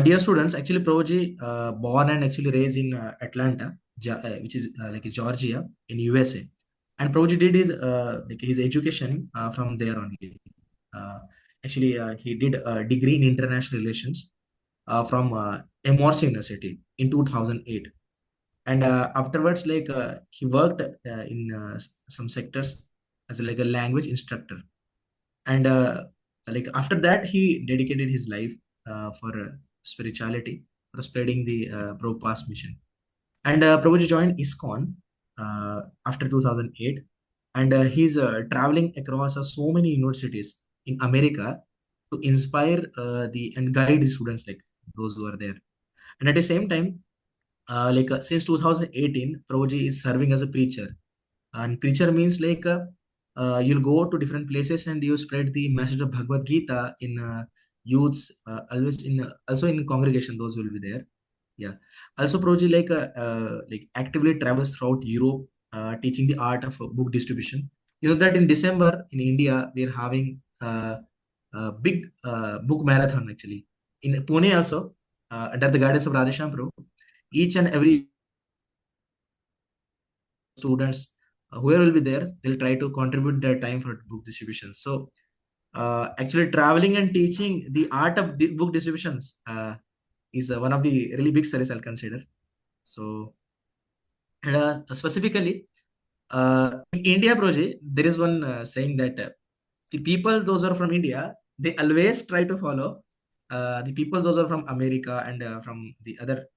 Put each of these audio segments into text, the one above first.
Dear students, actually Prabhuji born and actually raised in Atlanta, which is like Georgia in USA, and Prabhuji did his like his education from there only. Uh, he did a degree in international relations from Emory University in 2008, and afterwards he worked in some sectors as like a language instructor, and like after that he dedicated his life for spirituality, for spreading the Prabhupada's mission. And Prabhuji joined ISKCON after 2008, and he's traveling across so many universities in America to inspire the and guide the students, like those who are there. And at the same time, since 2018, Prabhuji is serving as a preacher, and preacher means you'll go to different places and you spread the message of Bhagavad Gita in youths, always in also in congregation. Those will be there. Yeah. Also, Prabhuji like actively travels throughout Europe, teaching the art of book distribution. You know that in December in India we are having a big book marathon actually in Pune also, under the guidance of Radhesham Prabhu. Each and every students, whoever will be there, they'll try to contribute their time for book distribution. So actually traveling and teaching the art of book distributions is one of the really big service I'll consider. So and specifically in India project, there is one saying that the people those are from India, they always try to follow the people those are from America and from the other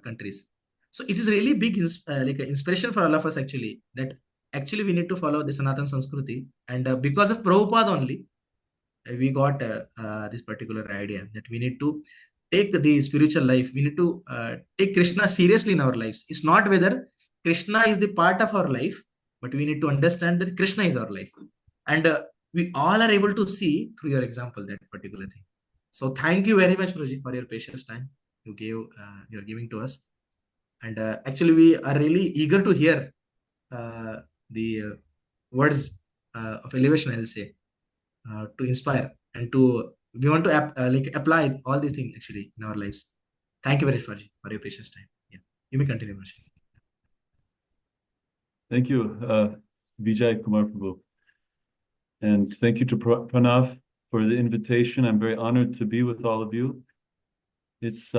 countries. So it is really big like an inspiration for all of us actually, that actually we need to follow the Sanatan Sanskriti, and because of Prabhupada only we got this particular idea that we need to take the spiritual life, we need to take Krishna seriously in our lives. It's not whether Krishna is the part of our life, but we need to understand that Krishna is our life, and we all are able to see through your example that particular thing. So thank you very much, Praji, for your precious time you're giving to us, and actually we are really eager to hear the words of elevation, I'll say, to inspire and to we want to apply all these things actually in our lives. Thank you very much for your precious time. Yeah, you may continue, Marshall. Thank you, Vijay Kumar Prabhu. And thank you to Pranav for the invitation. I'm very honored to be with all of you. It's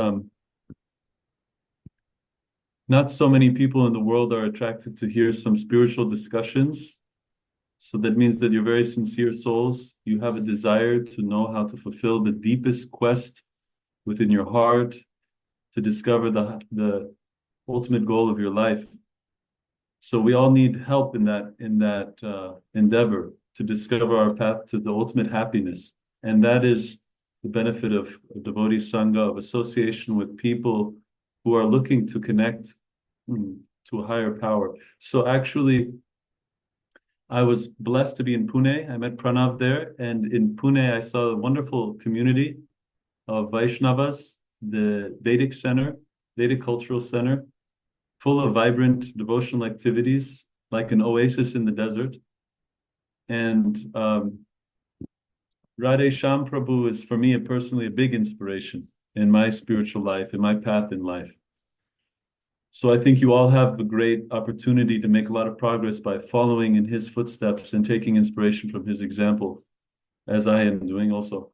not so many people in the world are attracted to hear some spiritual discussions. So that means that you're very sincere souls. You have a desire to know how to fulfill the deepest quest within your heart, to discover the ultimate goal of your life. So we all need help in that endeavor to discover our path to the ultimate happiness, and that is the benefit of devotee sangha, of association with people who are looking to connect to a higher power. So actually, I was blessed to be in Pune. I met Pranav there, and in Pune, I saw a wonderful community of Vaishnavas, the Vedic Center, Vedic Cultural Center, full of vibrant devotional activities, like an oasis in the desert. And Radhe Shyam Prabhu is, for me, personally a big inspiration in my spiritual life, in my path in life. So I think you all have a great opportunity to make a lot of progress by following in his footsteps and taking inspiration from his example, as I am doing also.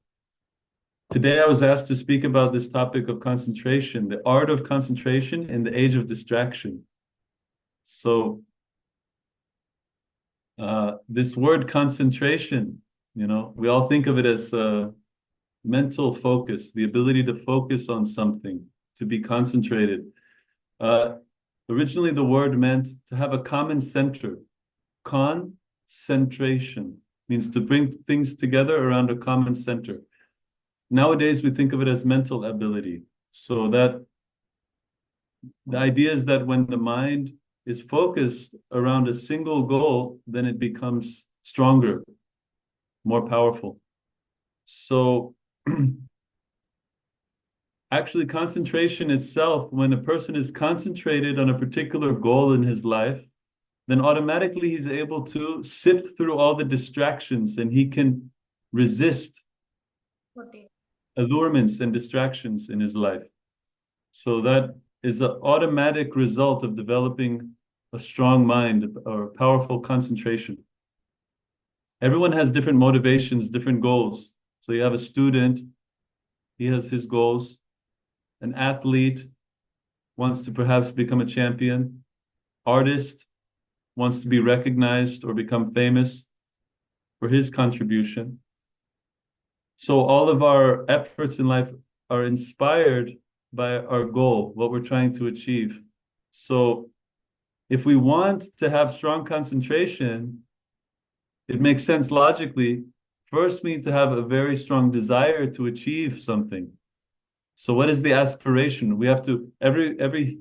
Today I was asked to speak about this topic of concentration, the art of concentration in the age of distraction. So this word concentration, we all think of it as mental focus, the ability to focus on something, to be concentrated. Originally, the word meant to have a common center. Concentration means to bring things together around a common center. Nowadays, we think of it as mental ability. So that the idea is that when the mind is focused around a single goal, then it becomes stronger, more powerful. So actually, concentration itself, when a person is concentrated on a particular goal in his life, then automatically he's able to sift through all the distractions and he can resist. Okay. allurements and distractions in his life. So that is an automatic result of developing a strong mind or powerful concentration. Everyone has different motivations, different goals. So you have a student, he has his goals. An athlete wants to perhaps become a champion. Artist wants to be recognized or become famous for his contribution. So all of our efforts in life are inspired by our goal, what we're trying to achieve. So if we want to have strong concentration, it makes sense logically. First, we need to have a very strong desire to achieve something. So what is the aspiration? We have to, every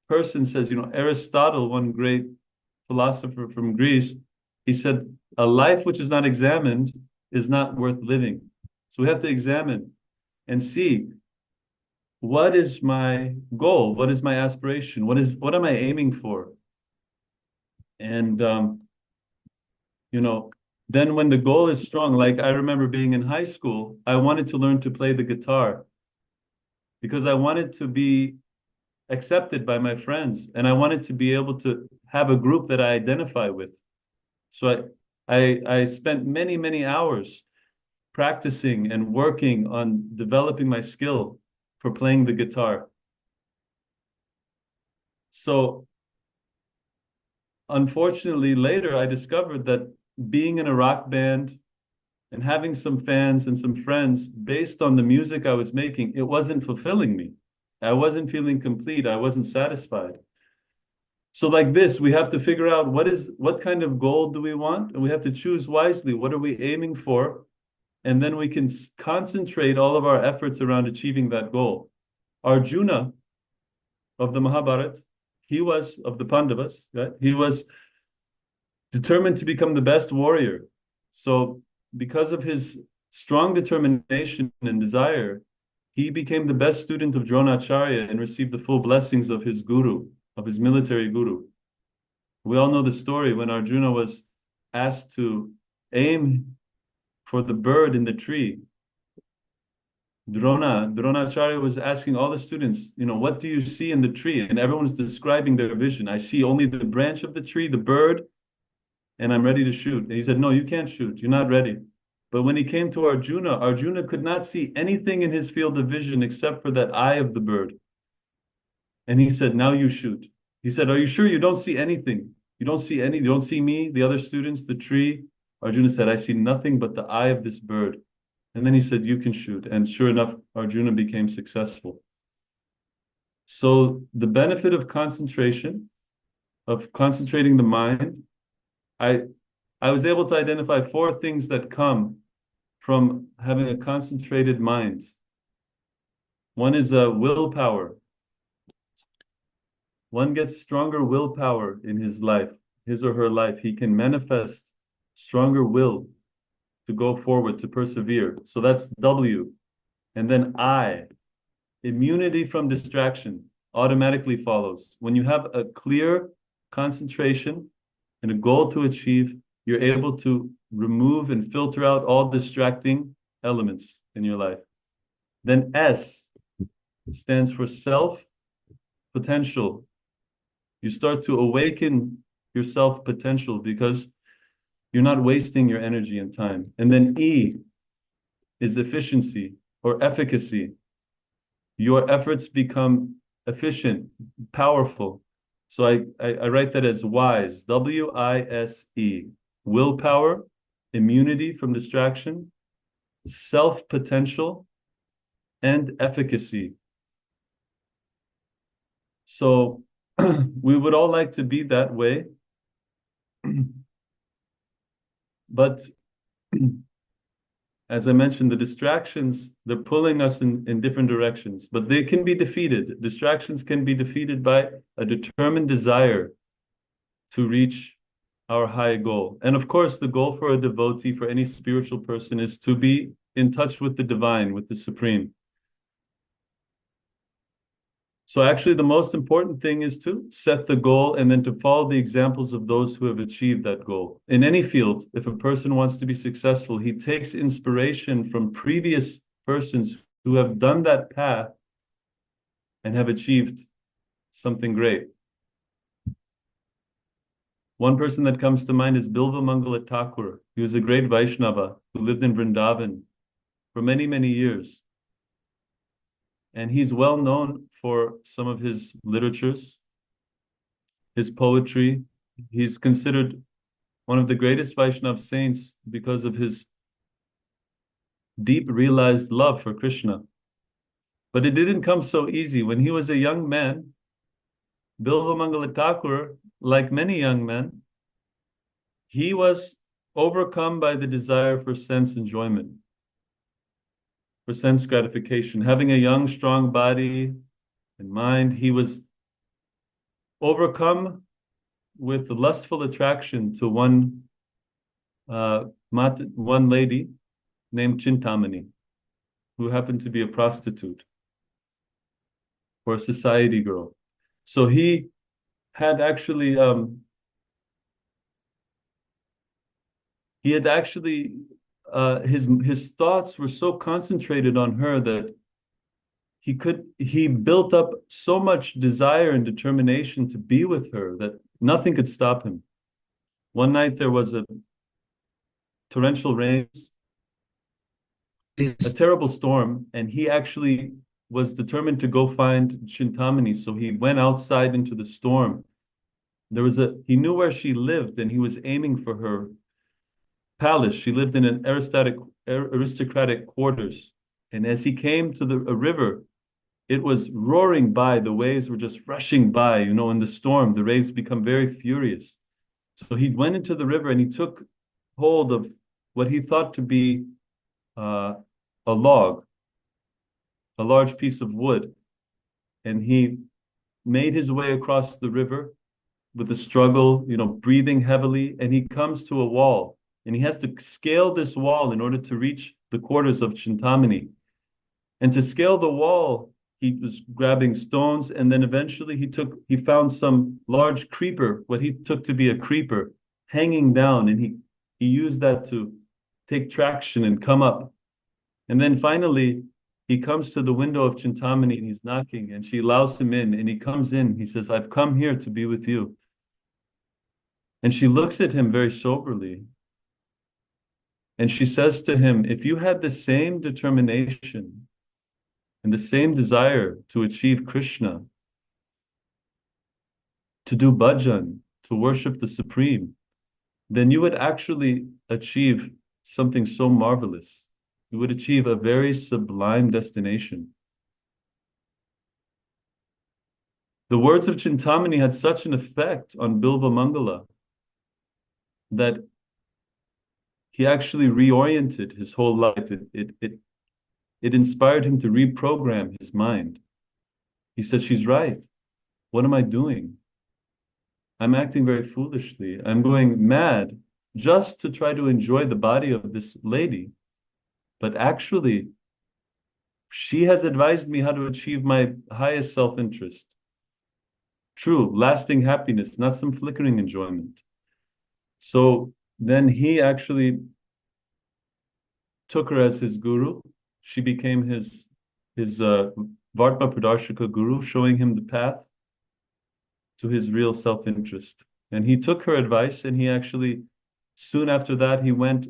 person says, Aristotle, one great philosopher from Greece, he said, a life which is not examined is not worth living. So we have to examine and see, what is my goal? What is my aspiration? What am I aiming for? And you know, then when the goal is strong, like I remember being in high school, I wanted to learn to play the guitar because I wanted to be accepted by my friends and I wanted to be able to have a group that I identify with. So I spent many, many hours practicing and working on developing my skill for playing the guitar. So unfortunately, later I discovered that being in a rock band and having some fans and some friends based on the music I was making, it wasn't fulfilling me. I wasn't feeling complete. I wasn't satisfied. So like this, we have to figure out what kind of goal do we want? And we have to choose wisely. What are we aiming for? And then we can concentrate all of our efforts around achieving that goal. Arjuna of the Mahabharata, he was of the Pandavas, right? He was determined to become the best warrior. So because of his strong determination and desire, he became the best student of Dronacharya and received the full blessings of his guru, of his military guru. We all know the story when Arjuna was asked to aim for the bird in the tree. Dronacharya was asking all the students, what do you see in the tree? And everyone's describing their vision. I see only the branch of the tree, the bird, and I'm ready to shoot. And he said, no, you can't shoot. You're not ready. But when he came to Arjuna, Arjuna could not see anything in his field of vision except for that eye of the bird. And he said, now you shoot. He said, are you sure you don't see anything? You don't see me, the other students, the tree? Arjuna said, I see nothing but the eye of this bird. And then he said, you can shoot. And sure enough, Arjuna became successful. So the benefit of concentration, of concentrating the mind, I was able to identify 4 things that come from having a concentrated mind. One is willpower. One gets stronger willpower in his life, his or her life. He can manifest stronger will to go forward, to persevere. So that's W. And then I, immunity from distraction, automatically follows. When you have a clear concentration and a goal to achieve, you're able to remove and filter out all distracting elements in your life. Then S stands for self potential. You start to awaken your self potential because you're not wasting your energy and time. And then E is efficiency or efficacy. Your efforts become efficient, powerful. So I write that as WISE, WISE, willpower, immunity from distraction, self-potential, and efficacy. So we would all like to be that way, but as I mentioned, the distractions, they're pulling us in different directions, but they can be defeated. Distractions can be defeated by a determined desire to reach our high goal. And of course, the goal for a devotee, for any spiritual person, is to be in touch with the divine, with the supreme. So actually, the most important thing is to set the goal and then to follow the examples of those who have achieved that goal. In any field, if a person wants to be successful, he takes inspiration from previous persons who have done that path and have achieved something great. One person that comes to mind is Bilva Mangala Thakur. He was a great Vaishnava who lived in Vrindavan for many, many years. And he's well known for some of his literatures, his poetry. He's considered one of the greatest Vaishnava saints because of his deep realized love for Krishna. But it didn't come so easy. When he was a young man, Bilva Mangala Thakur, like many young men, he was overcome by the desire for sense enjoyment, for sense gratification. Having a young, strong body and mind, he was overcome with lustful attraction to one lady named Chintamani, who happened to be a prostitute or a society girl. So he had actually his thoughts were so concentrated on her that he built up so much desire and determination to be with her that nothing could stop him. One night there was a torrential rains, a Please. terrible storm, and he actually was determined to go find Chintamani. So he went outside into the storm. He knew where she lived, and he was aiming for her palace. She lived in an aristocratic quarters. And as he came to a river, it was roaring by. The waves were just rushing by. In the storm, the waves become very furious. So he went into the river and he took hold of what he thought to be a log, a large piece of wood. And he made his way across the river with a struggle, breathing heavily. And he comes to a wall and he has to scale this wall in order to reach the quarters of Chintamani. And to scale the wall, he was grabbing stones, and then eventually he found some large creeper, what he took to be a creeper, hanging down, and he used that to take traction and come up. And then finally, he comes to the window of Chintamani and he's knocking, and she allows him in, and he comes in. He says, "I've come here to be with you." And she looks at him very soberly. And she says to him, "If you had the same determination and the same desire to achieve Krishna, to do bhajan, to worship the Supreme, then you would actually achieve something so marvelous. You would achieve a very sublime destination." The words of Chintamani had such an effect on Bilva Mangala that he actually reoriented his whole life. It inspired him to reprogram his mind. He said, "She's right. What am I doing? I'm acting very foolishly. I'm going mad just to try to enjoy the body of this lady. But actually, she has advised me how to achieve my highest self-interest. True, lasting happiness, not some flickering enjoyment." So then he actually took her as his guru. She became his Vartma Pradarshika guru, showing him the path to his real self-interest. And he took her advice, and he actually, soon after that, he went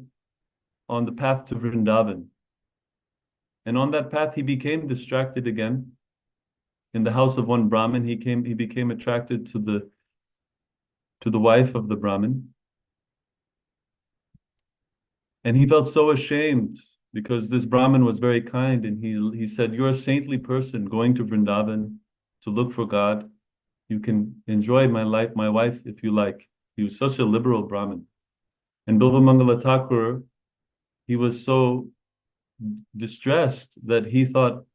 on the path to Vrindavan. And on that path, he became distracted again. In the house of one Brahmin, he became attracted to the wife of the Brahmin. And he felt so ashamed because this Brahmin was very kind, and he said, "You're a saintly person going to Vrindavan to look for God. You can enjoy my wife, if you like." He was such a liberal Brahmin. And Bilva Mangala Thakur, he was so distressed that he thought,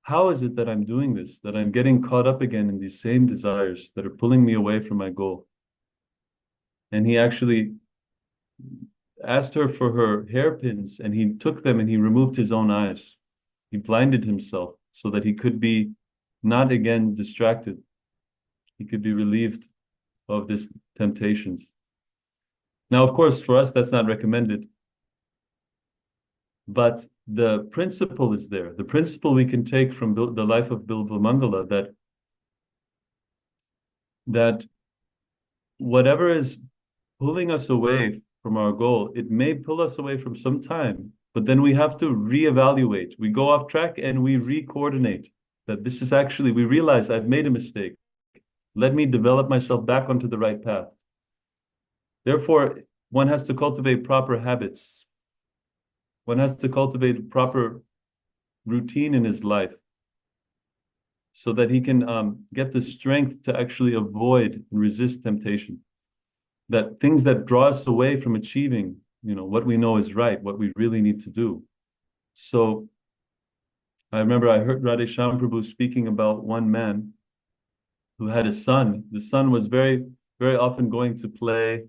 how is it that I'm doing this, that I'm getting caught up again in these same desires that are pulling me away from my goal? And he actually asked her for her hairpins, and he took them and he removed his own eyes. He blinded himself so that he could be not again distracted. He could be relieved of these temptations. Now, of course, for us, that's not recommended. But the principle is there. The principle we can take from the life of Bilbo Mangala, that whatever is pulling us away from our goal, it may pull us away from some time, but then we have to reevaluate. We go off track and we re-coordinate that this is actually, we realize I've made a mistake. Let me develop myself back onto the right path. Therefore, one has to cultivate proper habits. One has to cultivate proper routine in his life so that he can get the strength to actually avoid and resist temptation. That things that draw us away from achieving, what we know is right, what we really need to do. So I remember I heard Radhe Shyam Prabhu speaking about one man who had a son. The son was very, very often going to play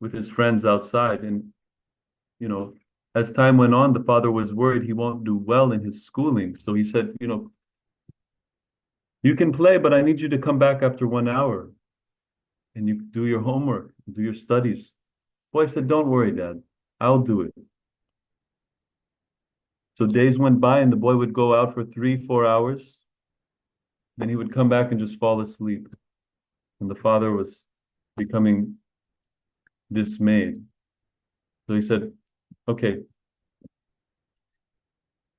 with his friends outside. And, as time went on, the father was worried he won't do well in his schooling. So he said, you can play, but I need you to come back after 1 hour and you do your homework, do your studies. Boy said, don't worry, Dad, I'll do it. So days went by and the boy would go out for 3, 4 hours. Then he would come back and just fall asleep. And the father was becoming dismayed. So he said, okay,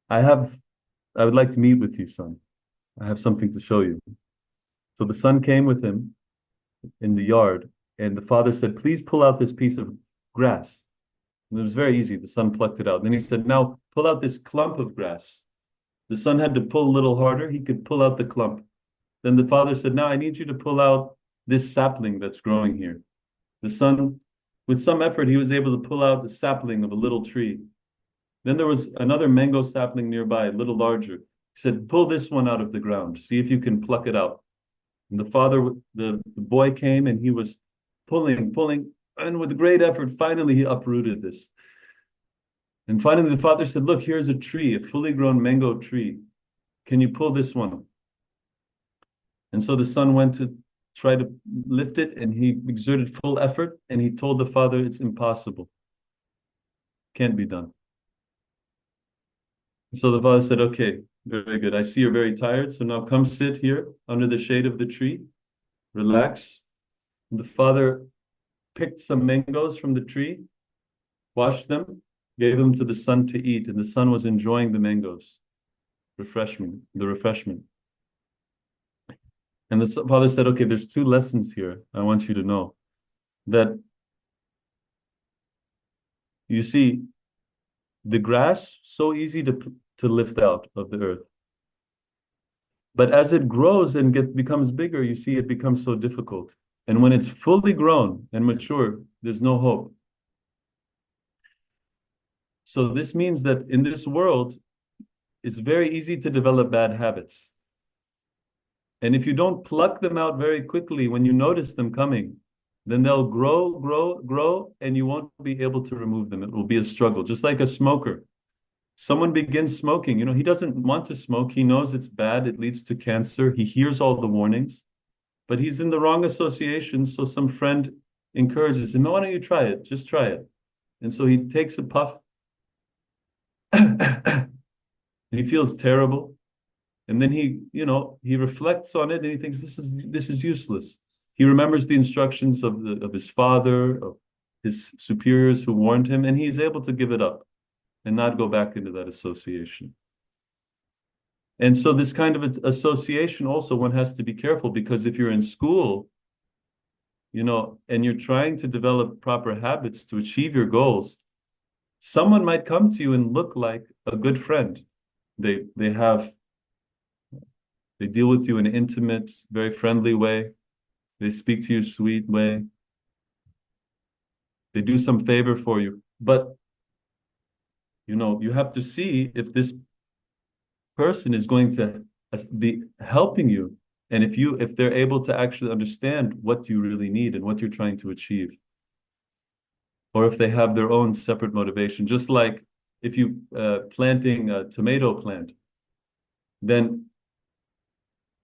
I would like to meet with you, son. I have something to show you. So the son came with him in the yard, and the father said, please pull out this piece of grass. And it was very easy. The son plucked it out. And then he said, now pull out this clump of grass. The son had to pull a little harder. He could pull out the clump. Then the father said, now I need you to pull out this sapling that's growing here. The son, with some effort, he was able to pull out the sapling of a little tree. Then there was another mango sapling nearby, a little larger. He said, pull this one out of the ground. See if you can pluck it out. And the boy came and he was pulling, and with great effort, finally he uprooted this. And finally the father said, look, here's a tree, a fully grown mango tree. Can you pull this one? And so the son went to try to lift it, and he exerted full effort, and he told the father, it's impossible. Can't be done. So the father said, okay, very good. I see you're very tired, so now come sit here under the shade of the tree, relax. And the father picked some mangoes from the tree, washed them, gave them to the son to eat, and the son was enjoying the mangoes, the refreshment. And the father said, okay, there's 2 lessons here I want you to know. That you see, the grass, so easy to lift out of the earth. But as it grows and becomes bigger, you see it becomes so difficult. And when it's fully grown and mature, there's no hope. So this means that in this world, it's very easy to develop bad habits. And if you don't pluck them out very quickly when you notice them coming, then they'll grow, and you won't be able to remove them. It will be a struggle, just like a smoker. Someone begins smoking, he doesn't want to smoke. He knows it's bad. It leads to cancer. He hears all the warnings, but he's in the wrong association. So some friend encourages him, why don't you try it? Just try it. And so he takes a puff and he feels terrible. And then he reflects on it and he thinks this is useless. He remembers the instructions of his father, of his superiors who warned him, and he's able to give it up and not go back into that association. And so this kind of association also, one has to be careful, because if you're in school, and you're trying to develop proper habits to achieve your goals, someone might come to you and look like a good friend. They deal with you in an intimate, very friendly way. They speak to you sweet way. They do some favor for you. But you have to see if this person is going to be helping you, and if they're able to actually understand what you really need and what you're trying to achieve, or if they have their own separate motivation. Just like if you planting a tomato plant, then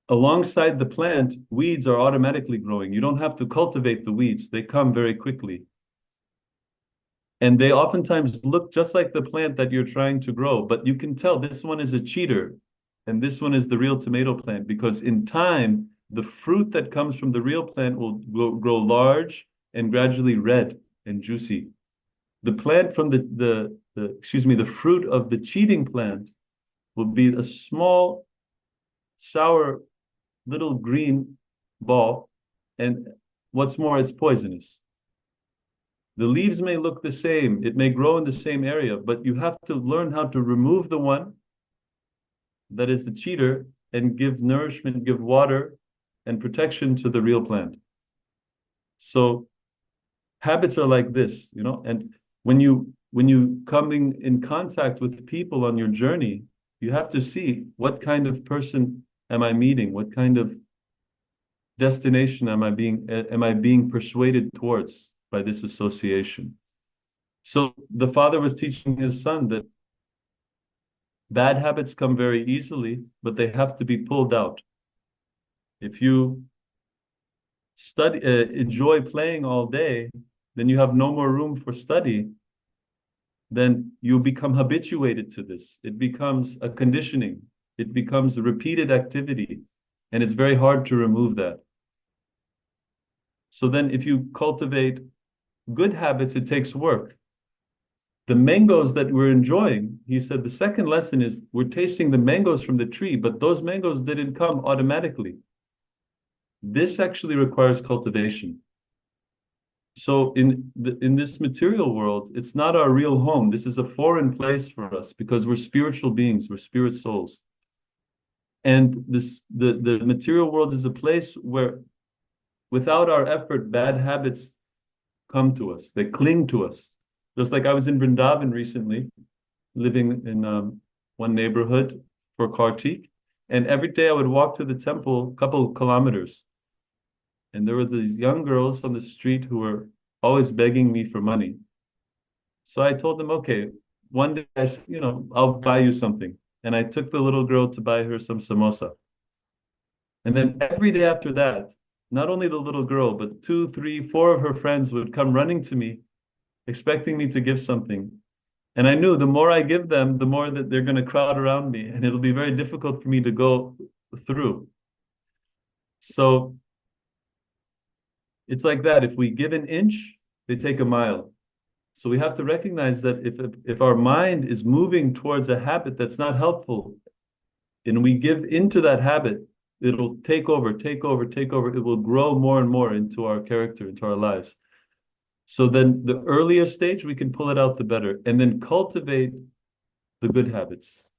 alongside the plant, weeds are automatically growing. You don't have to cultivate the weeds. They come very quickly. And they oftentimes look just like the plant that you're trying to grow, but you can tell this one is a cheater and this one is the real tomato plant because in time, the fruit that comes from the real plant will grow large and gradually red and juicy. The plant from the fruit of the cheating plant will be a small, sour little green ball. And what's more, it's poisonous. The leaves may look the same, it may grow in the same area, but you have to learn how to remove the one that is the cheater and give nourishment, give water and protection to the real plant. So habits are like this, and when you coming in contact with people on your journey, you have to see what kind of person am I meeting? What kind of destination am I being persuaded towards by this association? So the father was teaching his son that bad habits come very easily, but they have to be pulled out. If you enjoy playing all day, then you have no more room for study. Then you become habituated to this. It becomes a conditioning. It becomes a repeated activity, and it's very hard to remove that. So then, if you cultivate good habits, it takes work. The mangoes that we're enjoying, he said, the second lesson is we're tasting the mangoes from the tree, but those mangoes didn't come automatically. This actually requires cultivation. So in this material world, it's not our real home. This is a foreign place for us because we're spiritual beings, we're spirit souls. And the material world is a place where without our effort, bad habits come to us. They cling to us. Just like I was in Vrindavan recently, living in one neighborhood for Kartik. And every day I would walk to the temple a couple of kilometers. And there were these young girls on the street who were always begging me for money. So I told them, okay, one day I'll buy you something. And I took the little girl to buy her some samosa. And then every day after that, not only the little girl, but two, three, four of her friends would come running to me, expecting me to give something. And I knew the more I give them, the more that they're going to crowd around me, and it'll be very difficult for me to go through. So it's like that. If we give an inch, they take a mile. So we have to recognize that if our mind is moving towards a habit that's not helpful, and we give into that habit, it'll take over, take over, take over. It will grow more and more into our character, into our lives. So then the earlier stage, we can pull it out, the better, and then cultivate the good habits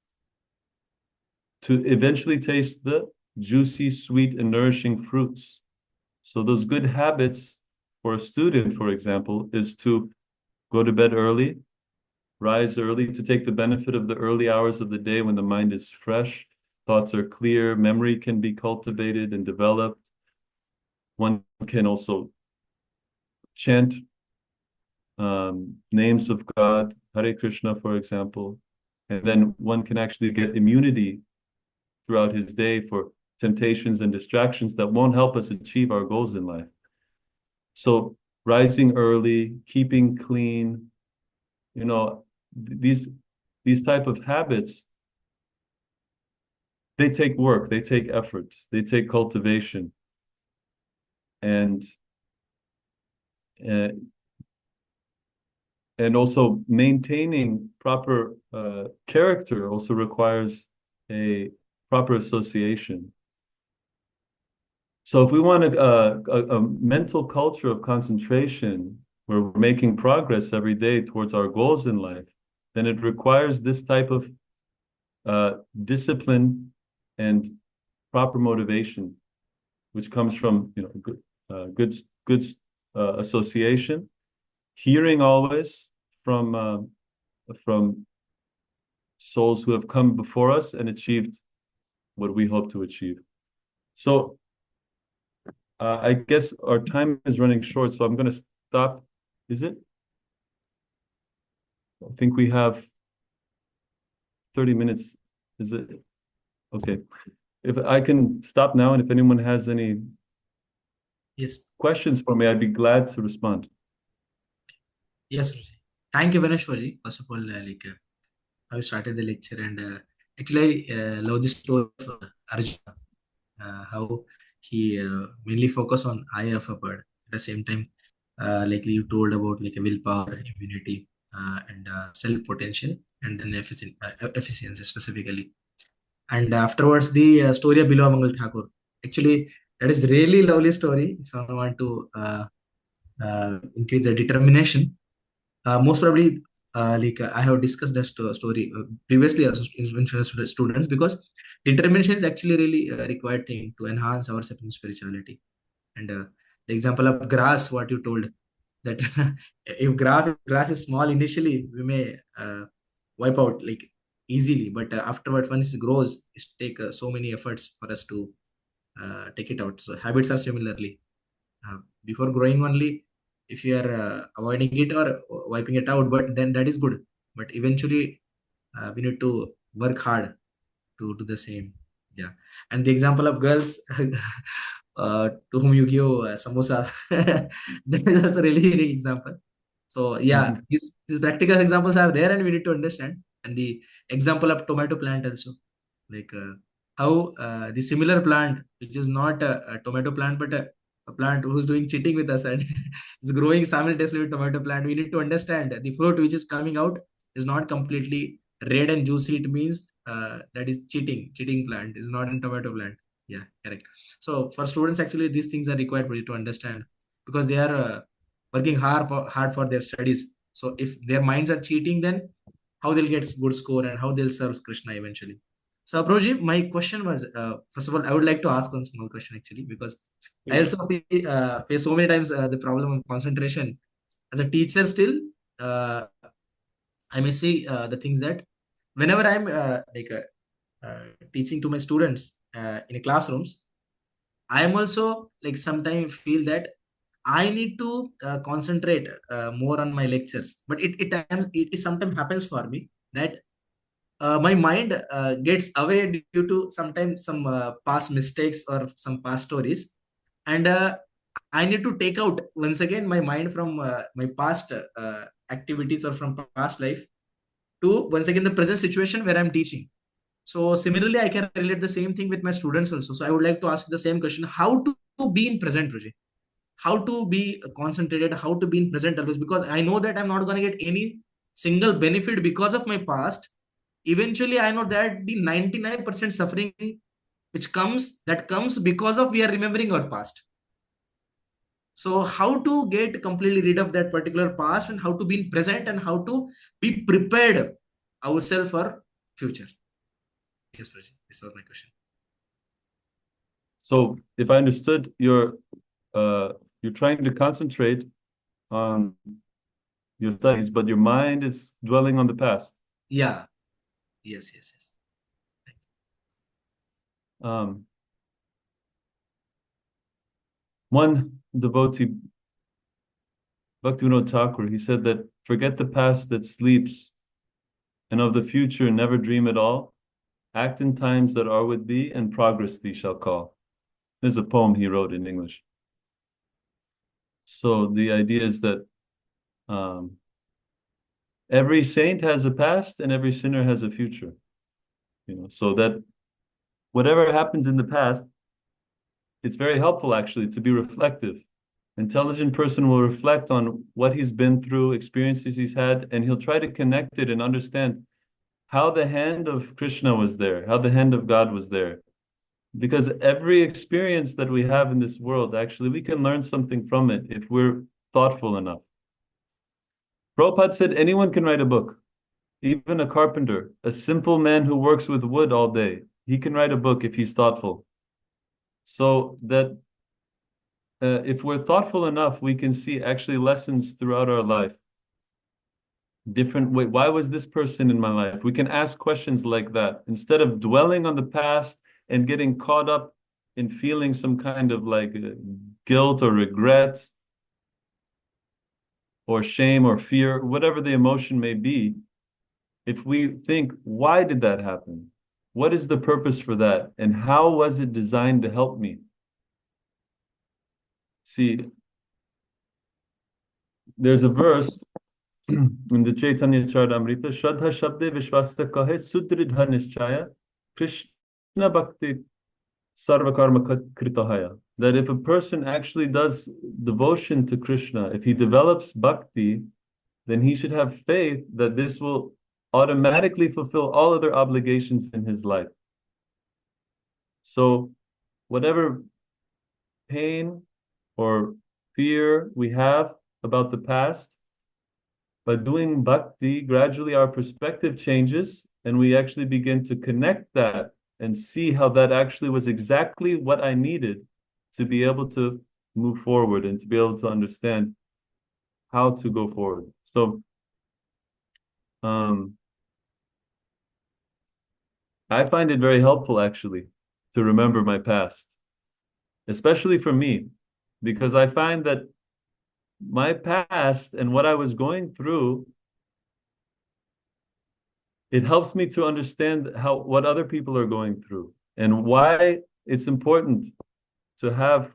to eventually taste the juicy, sweet, and nourishing fruits. So those good habits for a student, for example, is to go to bed early, rise early, to take the benefit of the early hours of the day when the mind is fresh, thoughts are clear, memory can be cultivated and developed. One can also chant names of God, Hare Krishna, for example, and then one can actually get immunity throughout his day for temptations and distractions that won't help us achieve our goals in life. So rising early, keeping clean, you know, these type of habits, they take work, they take effort, they take cultivation, and uh, and also maintaining proper character also requires a proper association. So if we want a mental culture of concentration where we're making progress every day towards our goals in life, then it requires this type of discipline and proper motivation, which comes from good association, hearing always from souls who have come before us and achieved what we hope to achieve. So I guess our time is running short, so I'm going to stop. Is it? I think we have 30 minutes. Is it? Okay. If I can stop now, and if anyone has any Yes. questions for me, I'd be glad to respond. Yes, Prabhuji. Thank you, Vaneshwarji. First of all, how you started the lecture, and actually, I love the story of Arjuna, how he mainly focus on eye of a bird. At the same time, like you told about like a willpower, immunity, and self potential, and then efficiency specifically. And afterwards, the story of Bilwa Mangal Thakur. Actually, that is really lovely story. If someone want to increase the determination, most probably, I have discussed that story previously also in front of students, because determination is actually really required thing to enhance our spirituality. And the example of grass, what you told, that if grass is small initially, we may wipe out like easily, but afterward, once it grows, it take so many efforts for us to take it out. So habits are similarly, before growing only, if you are avoiding it or wiping it out, but then that is good, but eventually we need to work hard to do the same. Yeah. And the example of girls to whom you give samosa, that is also really unique example. So yeah, Mhm. these practical examples are there, and we need to understand. And the example of tomato plant also, like how the similar plant, which is not a tomato plant, but a plant who's doing cheating with us and is growing simultaneously with tomato plant. We need to understand that the fruit which is coming out is not completely red and juicy. It means that is cheating plant is not in tomato plant. Yeah, correct. So for students, actually, these things are required for you to understand, because they are working hard for their studies. So if their minds are cheating, then how they'll get good score and how they'll serve Krishna eventually. So Prabhuji, my question was, first of all, I would like to ask one small question actually, because I Please. also face so many times the problem of concentration as a teacher. Still, uh, I may see the things that whenever I'm teaching to my students in classrooms, I am also like sometimes feel that I need to concentrate more on my lectures, but it sometimes happens for me that my mind gets away due to sometimes some past mistakes or some past stories, and I need to take out once again my mind from my past activities or from past life to once again the present situation where I'm teaching. So similarly, I can relate the same thing with my students also. So I would like to ask the same question: how to be in present, Project? How to be concentrated? How to be in present always? Because I know that I'm not going to get any single benefit because of my past. Eventually, I know that the 99% suffering which comes because of we are remembering our past. So how to get completely rid of that particular past, and how to be in present, and how to be prepared ourselves for future. Yes, Prachi. This was my question. So if I understood, you're trying to concentrate on your studies, but your mind is dwelling on the past. Yeah. Yes. Yes. Yes. Um, One devotee, Bhaktivinoda Thakur, he said that forget the past that sleeps, and of the future never dream at all. Act in times that are with thee, and progress thee shall call. There's a poem he wrote in English. So the idea is that um, every saint has a past and every sinner has a future. So that whatever happens in the past, it's very helpful actually to be reflective. Intelligent person will reflect on what he's been through, experiences he's had, and he'll try to connect it and understand how the hand of Krishna was there, how the hand of God was there. Because every experience that we have in this world, actually, we can learn something from it if we're thoughtful enough. Prabhupada said anyone can write a book, even a carpenter, a simple man who works with wood all day. He can write a book if he's thoughtful. So that if we're thoughtful enough, we can see actually lessons throughout our life. Different way. Why was this person in my life? We can ask questions like that instead of dwelling on the past and getting caught up in feeling some kind of like guilt or regret or shame or fear, whatever the emotion may be. If we think, why did that happen? What is the purpose for that? And how was it designed to help me? See, there's a verse in the Chaitanya Charitamrita, Shraddha Shabde Vishwasta Kahe Sudridha Nischaya Krishna Bhakti Sarvakarma Kritahaya. That if a person actually does devotion to Krishna, if he develops bhakti, then he should have faith that this will automatically fulfill all other obligations in his life. So, whatever pain or fear we have about the past, by doing bhakti, gradually our perspective changes and we actually begin to connect that and see how that actually was exactly what I needed to be able to move forward and to be able to understand how to go forward. So, um, I find it very helpful actually to remember my past, especially for me, because I find that my past and what I was going through, it helps me to understand how what other people are going through and why it's important to have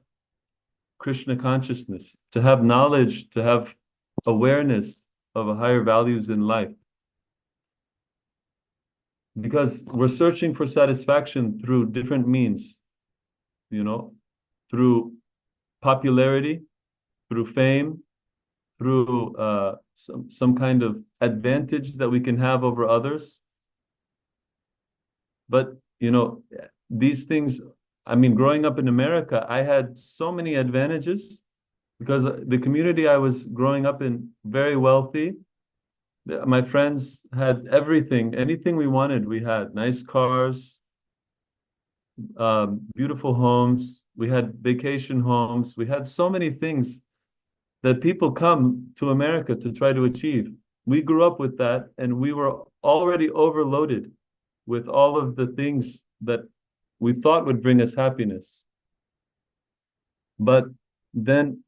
Krishna consciousness, to have knowledge, to have awareness of higher values in life. Because we're searching for satisfaction through different means, you know, through popularity, through fame, through some kind of advantage that we can have over others. But these things, I mean, growing up in America, I had so many advantages because the community I was growing up in, very wealthy. My friends had everything, anything we wanted, we had nice cars, beautiful homes. We had vacation homes. We had so many things that people come to America to try to achieve. We grew up with that, and we were already overloaded with all of the things that we thought would bring us happiness. But then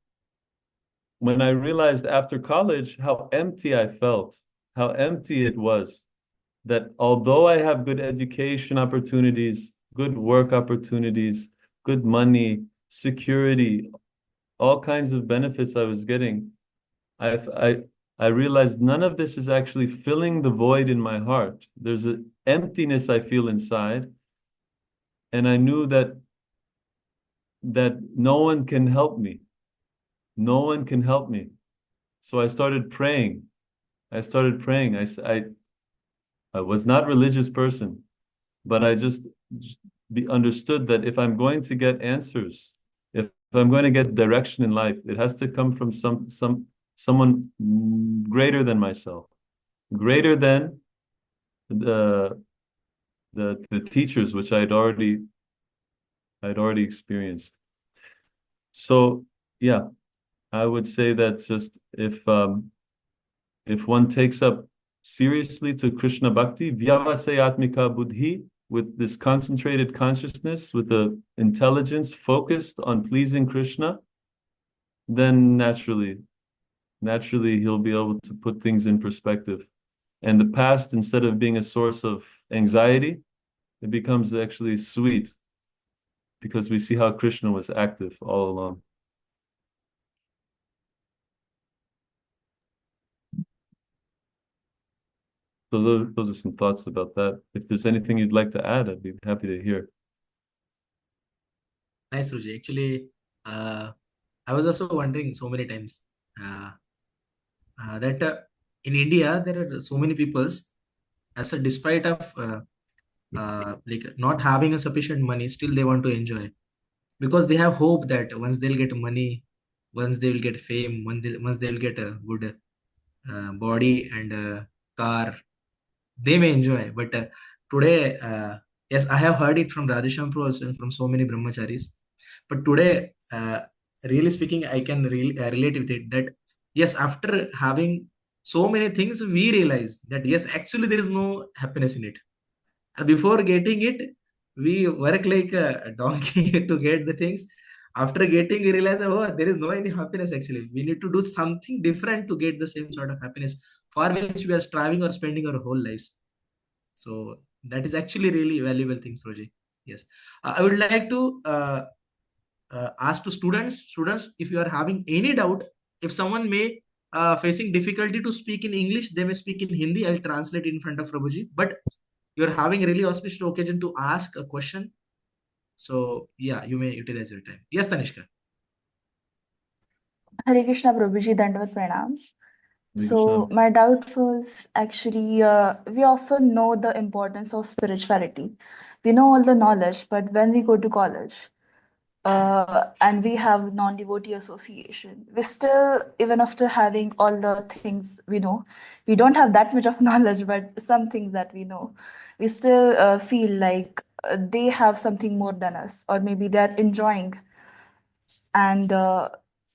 when I realized after college how empty I felt, how empty it was, that although I have good education opportunities, good work opportunities, good money, security, all kinds of benefits I was getting, I I I realized none of this is actually filling the void in my heart. There's an emptiness I feel inside, and I knew that no one can help me. No one can help me. So I started praying. I started praying. I was not a religious person, but I just understood that if I'm going to get answers, if I'm going to get direction in life, it has to come from someone greater than myself, greater than the the teachers which I'd already experienced. So yeah, I would say that just if one takes up seriously to Krishna Bhakti, Vyavasayatmika Buddhi, with this concentrated consciousness, with the intelligence focused on pleasing Krishna, then naturally he'll be able to put things in perspective. And the past, instead of being a source of anxiety, it becomes actually sweet because we see how Krishna was active all along. So those are some thoughts about that. If there's anything you'd like to add, I'd be happy to hear. Nice, Ruji. Actually, I was also wondering so many times uh, that in India there are so many peoples, as a despite of like not having a sufficient money, still they want to enjoy because they have hope that once they'll get money, once they will get fame, once they'll get a good body and car, they may enjoy. But today, yes, I have heard it from Radheshampur also and from so many brahmacharis. But today, really speaking, I can relate with it that yes, after having so many things, we realize that yes, actually there is no happiness in it. And before getting it, we work like a donkey to get the things. After getting, we realize that, oh, there is no any happiness actually. We need to do something different to get the same sort of happiness for which we are striving or spending our whole lives. So that is actually really valuable things, project. Yes. I would like to ask to students, if you are having any doubt, if someone may facing difficulty to speak in English, they may speak in Hindi. I'll translate in front of Prabhuji. But you're having a really auspicious occasion to ask a question. So yeah, you may utilize your time. Yes, Tanishka. Hare Krishna Prabhuji, Dandavat Pranam. Hare Krishna. So my doubt was actually we often know the importance of spirituality. We know all the knowledge, but when we go to college and we have non-devotee association, we still, even after having all the things we know, we don't have that much of knowledge, but some things that we know, we still feel like they have something more than us, or maybe they are enjoying and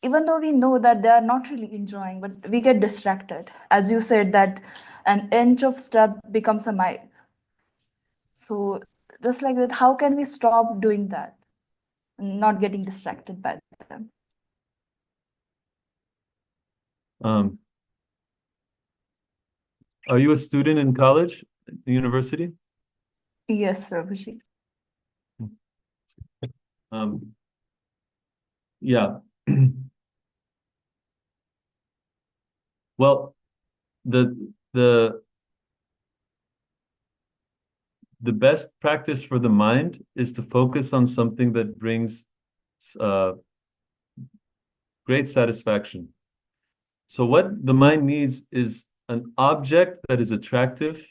even though we know that they are not really enjoying, but we get distracted, as you said that an inch of step becomes a mile. So just like that, how can we stop doing that, not getting distracted by them? Um, are you a student in college, university? Yes, Prabhuji. Um, yeah. Well, the the the best practice for the mind is to focus on something that brings uh, great satisfaction. So what the mind needs is an object that is attractive,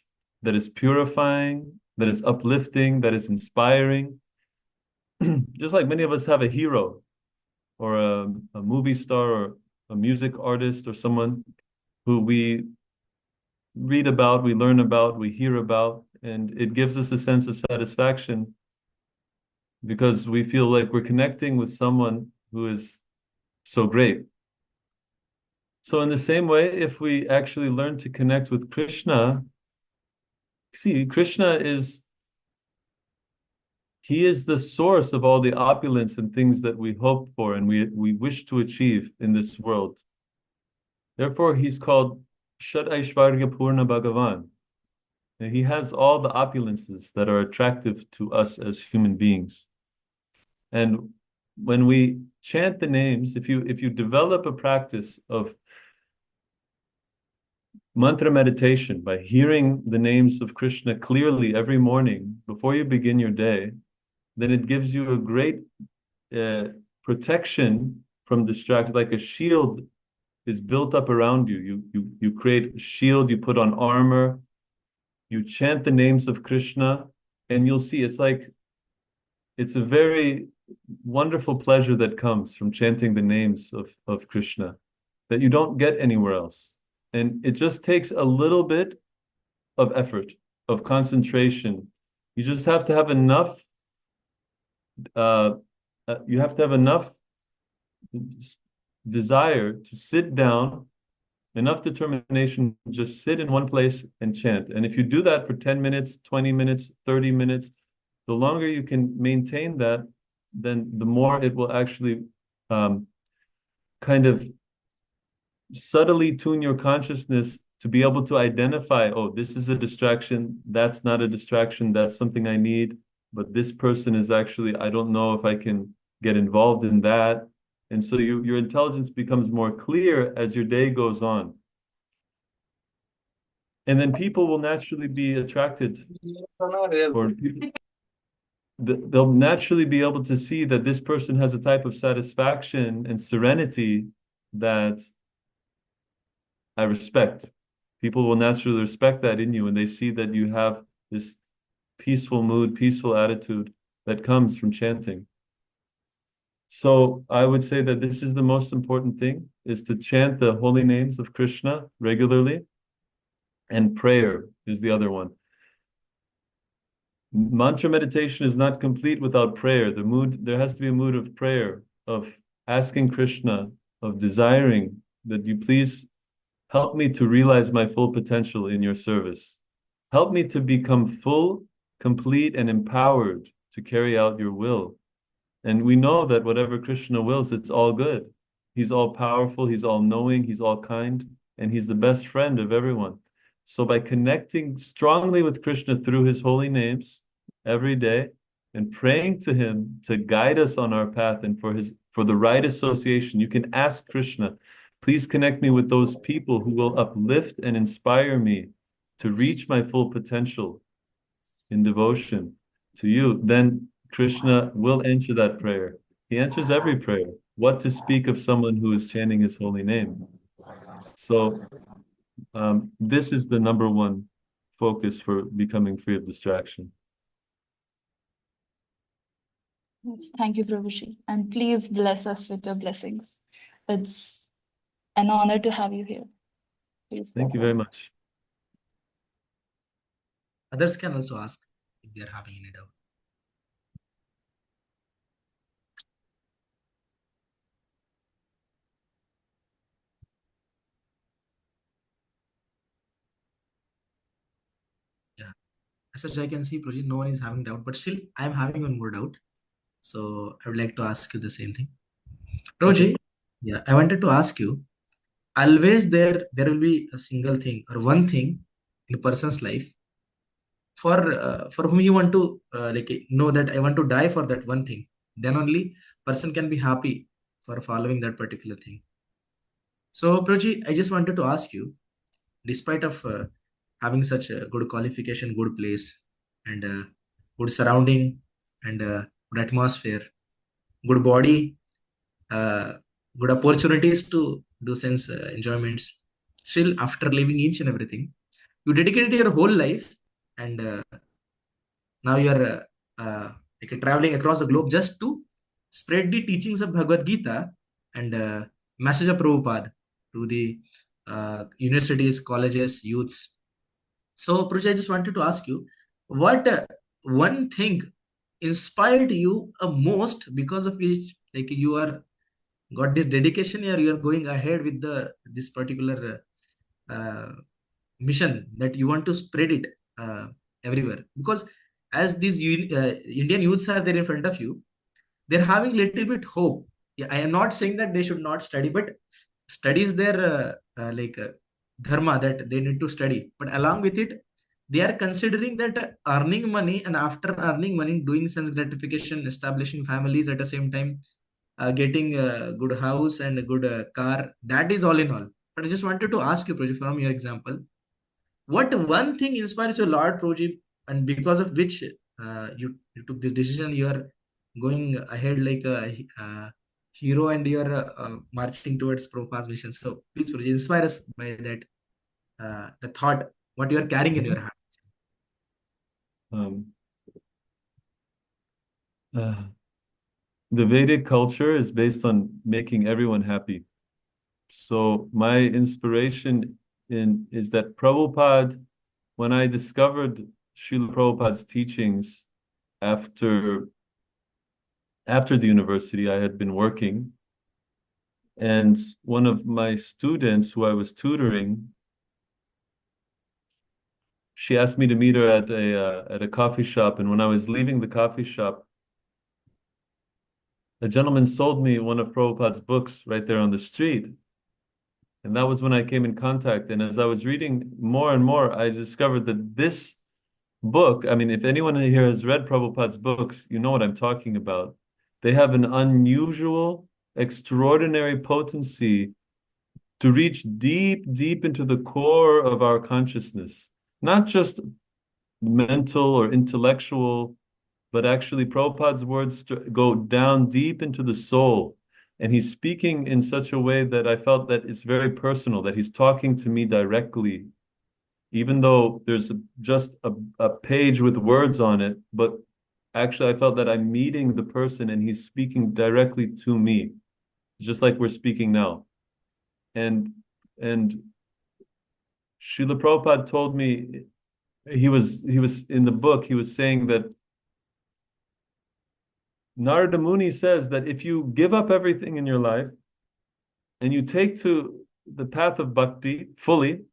that is purifying, that is uplifting, that is inspiring. Just like many of us have a hero or a movie star or a music artist or someone who we read about, we learn about, we hear about, and it gives us a sense of satisfaction because we feel like we're connecting with someone who is so great. So, in the same way, if we actually learn to connect with Krishna, see, Krishna is, he is the source of all the opulence and things that we hope for and we wish to achieve in this world. Therefore, he's called Shat Aishvarya Purna Bhagavan. And he has all the opulences that are attractive to us as human beings. And when we chant the names, if you develop a practice of mantra meditation by hearing the names of Krishna clearly every morning before you begin your day, then it gives you a great protection from distraction, like a shield is built up around you. You create a shield, you put on armor, you chant the names of Krishna, and you'll see it's a very wonderful pleasure that comes from chanting the names of Krishna that you don't get anywhere else. And it just takes a little bit of effort, of concentration. You just have to have enough, uh, you have to have enough desire to sit down, enough determination, just sit in one place and chant. And if you do that for 10 minutes, 20 minutes, 30 minutes, the longer you can maintain that, then the more it will actually um, kind of subtly tune your consciousness to be able to identify, oh, this is a distraction, that's not a distraction, that's something I need, but this person is actually, I don't know if I can get involved in that. And so your intelligence becomes more clear as your day goes on. And then people will naturally be attracted, or they'll naturally be able to see that this person has a type of satisfaction and serenity that I respect. People will naturally respect that in you when they see that you have this peaceful mood, peaceful attitude that comes from chanting. So I would say that this is the most important thing, is to chant the holy names of Krishna regularly, and prayer is the other one. Mantra meditation is not complete without prayer. There has to be a mood of prayer, of asking Krishna, of desiring that you please help me to realize my full potential in your service. Help me to become full, complete, and empowered to carry out your will. And we know that whatever Krishna wills, it's all good. He's all powerful, he's all knowing, he's all kind, and he's the best friend of everyone. So by connecting strongly with Krishna through his holy names every day and praying to him to guide us on our path and for the right association, you can ask Krishna Please connect me with those people who will uplift and inspire me to reach my full potential in devotion to you. Then Krishna will answer that prayer. He answers every prayer. What to speak of someone who is chanting his holy name? So, this is the number one focus for becoming free of distraction. Yes, thank you, Prabhuji. And please bless us with your blessings. It's an honor to have you here. Please Thank bless you us. very much. Others can also ask if they are having any doubt. Yeah. As such, I can see, Prabhuji, no one is having doubt, but still, I'm having one more doubt. So I would like to ask you the same thing. Okay. Prabhuji, yeah, I wanted to ask you, always there will be a single thing or one thing in a person's life for whom you want to know that I want to die for that one thing. Then only person can be happy for following that particular thing. So, Prabhuji, I just wanted to ask you, despite of having such a good qualification, good place, and good surrounding, and good atmosphere, good body, uh, good opportunities to do sense enjoyments. Still, after leaving each and everything, you dedicated your whole life, and now you are traveling across the globe just to spread the teachings of Bhagavad Gita and message of Prabhupada to the universities, colleges, youths. So, Pruja, I just wanted to ask you, what one thing inspired you most because of which you are got this dedication here, you are going ahead with the this particular mission that you want to spread it everywhere, because as these Indian youths are there in front of you, they're having little bit hope. Yeah, I am not saying that they should not study, but study is their dharma that they need to study, but along with it they are considering that earning money, and after earning money doing sense gratification, establishing families at the same time, getting a good house and a good car, that is all in all. But I just wanted to ask you, Project, from your example, what one thing inspires your Lord, Project, and because of which you took this decision, you are going ahead like a hero, and you are marching towards Prabhupada's mission. So please, Project, inspire us by that the thought, what you are carrying in Mhm. your heart. Um, uh, the Vedic culture is based on making everyone happy. So my inspiration in is that Prabhupada, when I discovered Srila Prabhupada's teachings after after the university, I had been working, and one of my students who I was tutoring, she asked me to meet her at a coffee shop, and when I was leaving the coffee shop, a gentleman sold me one of Prabhupada's books right there on the street. And that was when I came in contact. And as I was reading more and more, I discovered that this book, I mean, if anyone here has read Prabhupada's books, you know what I'm talking about. They have an unusual, extraordinary potency to reach deep, deep into the core of our consciousness, not just mental or intellectual, but actually Prabhupada's words go down deep into the soul. And he's speaking in such a way that I felt that it's very personal, that he's talking to me directly, even though there's just a page with words on it. But actually, I felt that I'm meeting the person and he's speaking directly to me, just like we're speaking now. And Srila Prabhupada told me, he was in the book, he was saying that Narada Muni says that if you give up everything in your life and you take to the path of bhakti fully,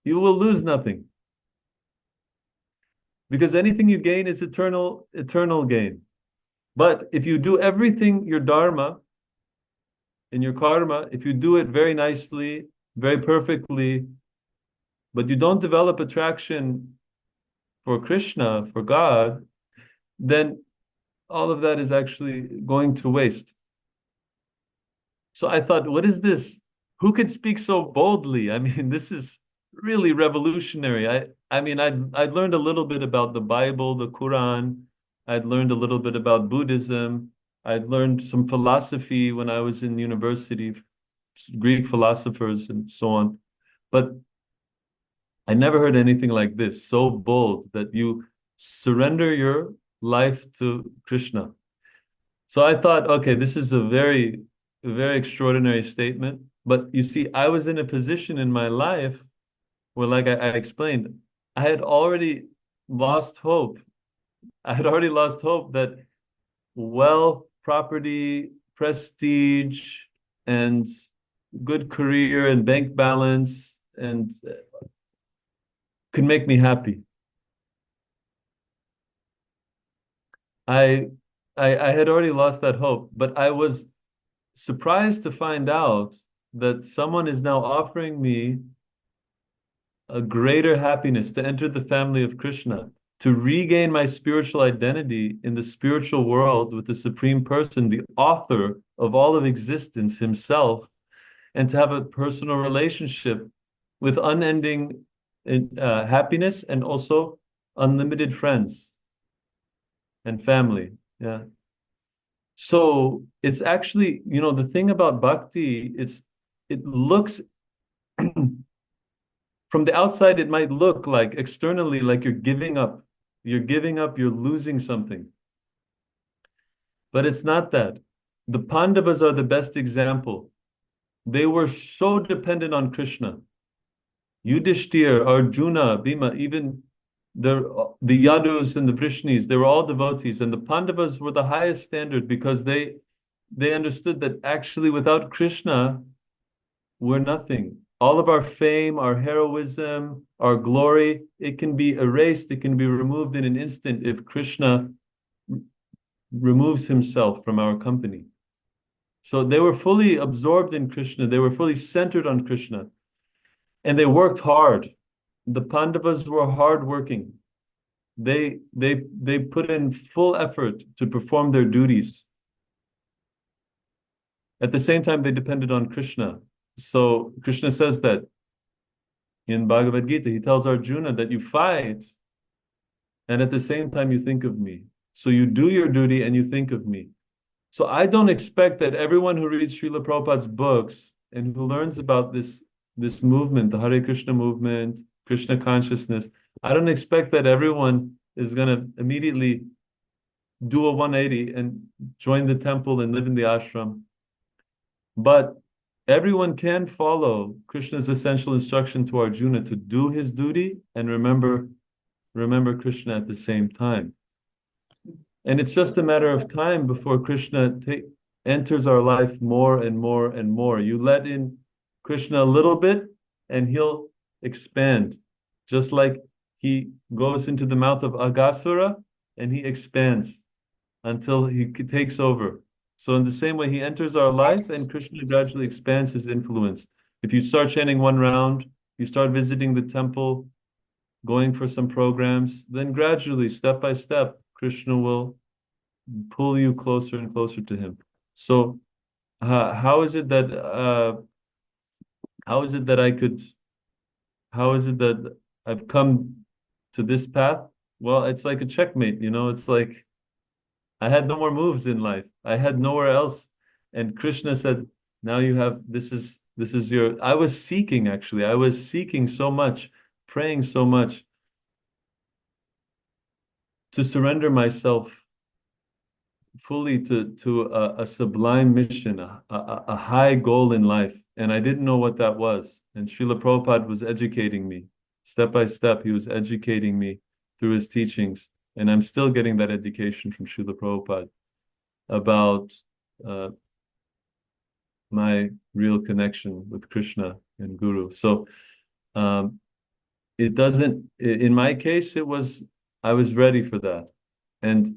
you will lose nothing. Because anything you gain is eternal, eternal gain. But if you do everything, your dharma and your karma, if you do it very nicely, very perfectly, but you don't develop attraction for Krishna, for God, then all of that is actually going to waste. So I thought, what is this? Who can speak so boldly? I mean, this is really revolutionary. I'd learned a little bit about the Bible, the Quran. I'd learned a little bit about Buddhism. I'd learned some philosophy when I was in university, Greek philosophers and so on. But I never heard anything like this, so bold that you surrender your life to Krishna. So I thought, okay, this is a very extraordinary statement. But you see, I was in a position in my life where, like I explained, I had already lost hope. I had already lost hope that wealth, property, prestige, and good career and bank balance and could make me happy. I, I had already lost that hope, but I was surprised to find out that someone is now offering me a greater happiness to enter the family of Krishna, to regain my spiritual identity in the spiritual world with the Supreme Person, the author of all of existence himself, and to have a personal relationship with unending happiness and also unlimited friends and family. Yeah. So it's actually, the thing about bhakti, it looks from the outside, it might look like externally like you're giving up. You're giving up, you're losing something. But it's not that. The Pandavas are the best example. They were so dependent on Krishna. Yudhishthir, Arjuna, Bhima, even the Yadus and the Vrishnis, they were all devotees. And the Pandavas were the highest standard because they understood that actually without Krishna, we're nothing. All of our fame, our heroism, our glory, it can be erased, it can be removed in an instant if Krishna removes himself from our company. So they were fully absorbed in Krishna, they were fully centered on Krishna, and they worked hard. The Pandavas were hardworking. They put in full effort to perform their duties. At the same time, they depended on Krishna. So Krishna says that in Bhagavad Gita, he tells Arjuna that you fight and at the same time you think of me. So you do your duty and you think of me. So I don't expect that everyone who reads Srila Prabhupada's books and who learns about this movement, the Hare Krishna movement, Krishna consciousness, I don't expect that everyone is going to immediately do a 180 and join the temple and live in the ashram. But everyone can follow Krishna's essential instruction to Arjuna to do his duty and remember Krishna at the same time. And it's just a matter of time before Krishna enters our life more and more and more. You let in Krishna a little bit and he'll expand. Just like he goes into the mouth of Agasura and he expands until he takes over. So in the same way, he enters our life and Krishna gradually expands his influence. If you start chanting one round, you start visiting the temple, going for some programs, then gradually, step by step, Krishna will pull you closer and closer to him. So how is it that how is it that I could how is it that I've come to this path? Well, it's like a checkmate, it's like I had no more moves in life. I had nowhere else. And Krishna said, now you have this is your I was seeking actually. I was seeking so much, praying so much to surrender myself fully to a sublime mission, a high goal in life. And I didn't know what that was. And Srila Prabhupada was educating me. Step by step, he was educating me through his teachings. And I'm still getting that education from Srila Prabhupada about uh, my real connection with Krishna and Guru. So it doesn't, in my case, I was ready for that. And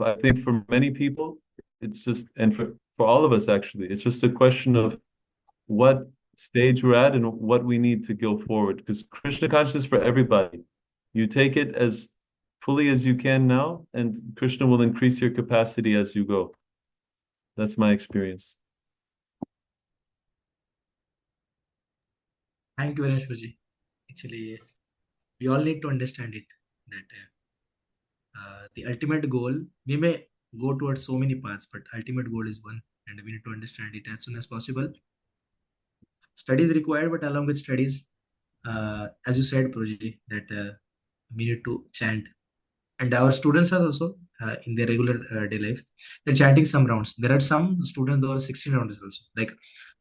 I think for many people, it's just, and for all of us actually, it's just a question of what stage we're at and what we need to go forward. Because Krishna consciousness for everybody. You take it as fully as you can now, and Krishna will increase your capacity as you go. That's my experience. Thank you very much, Prabhuji. Actually, we all need to understand it that the ultimate goal, we may go towards so many paths, but ultimate goal is one, and we need to understand it as soon as possible. Studies required, but along with studies, as you said, Prabhuji, that we need to chant, and our students are also in their regular day life, they're chanting some rounds. There are some students that are 16 rounds also. Like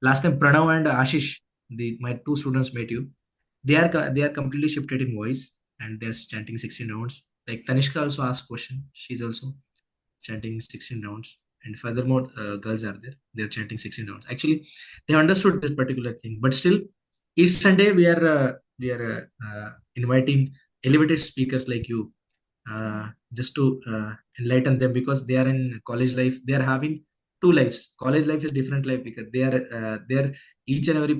last time, Pranav and Ashish, my two students met you. They are completely shifted in voice, and they're chanting 16 rounds. Like Tanishka also asked question. She's also chanting 16 rounds. And furthermore, girls are there. They're chanting 16 rounds. Actually, they understood this particular thing. But still, each Sunday we are inviting elevated speakers like you, just to enlighten them, because they are in college life. They are having two lives. College life is different life, because they are each and every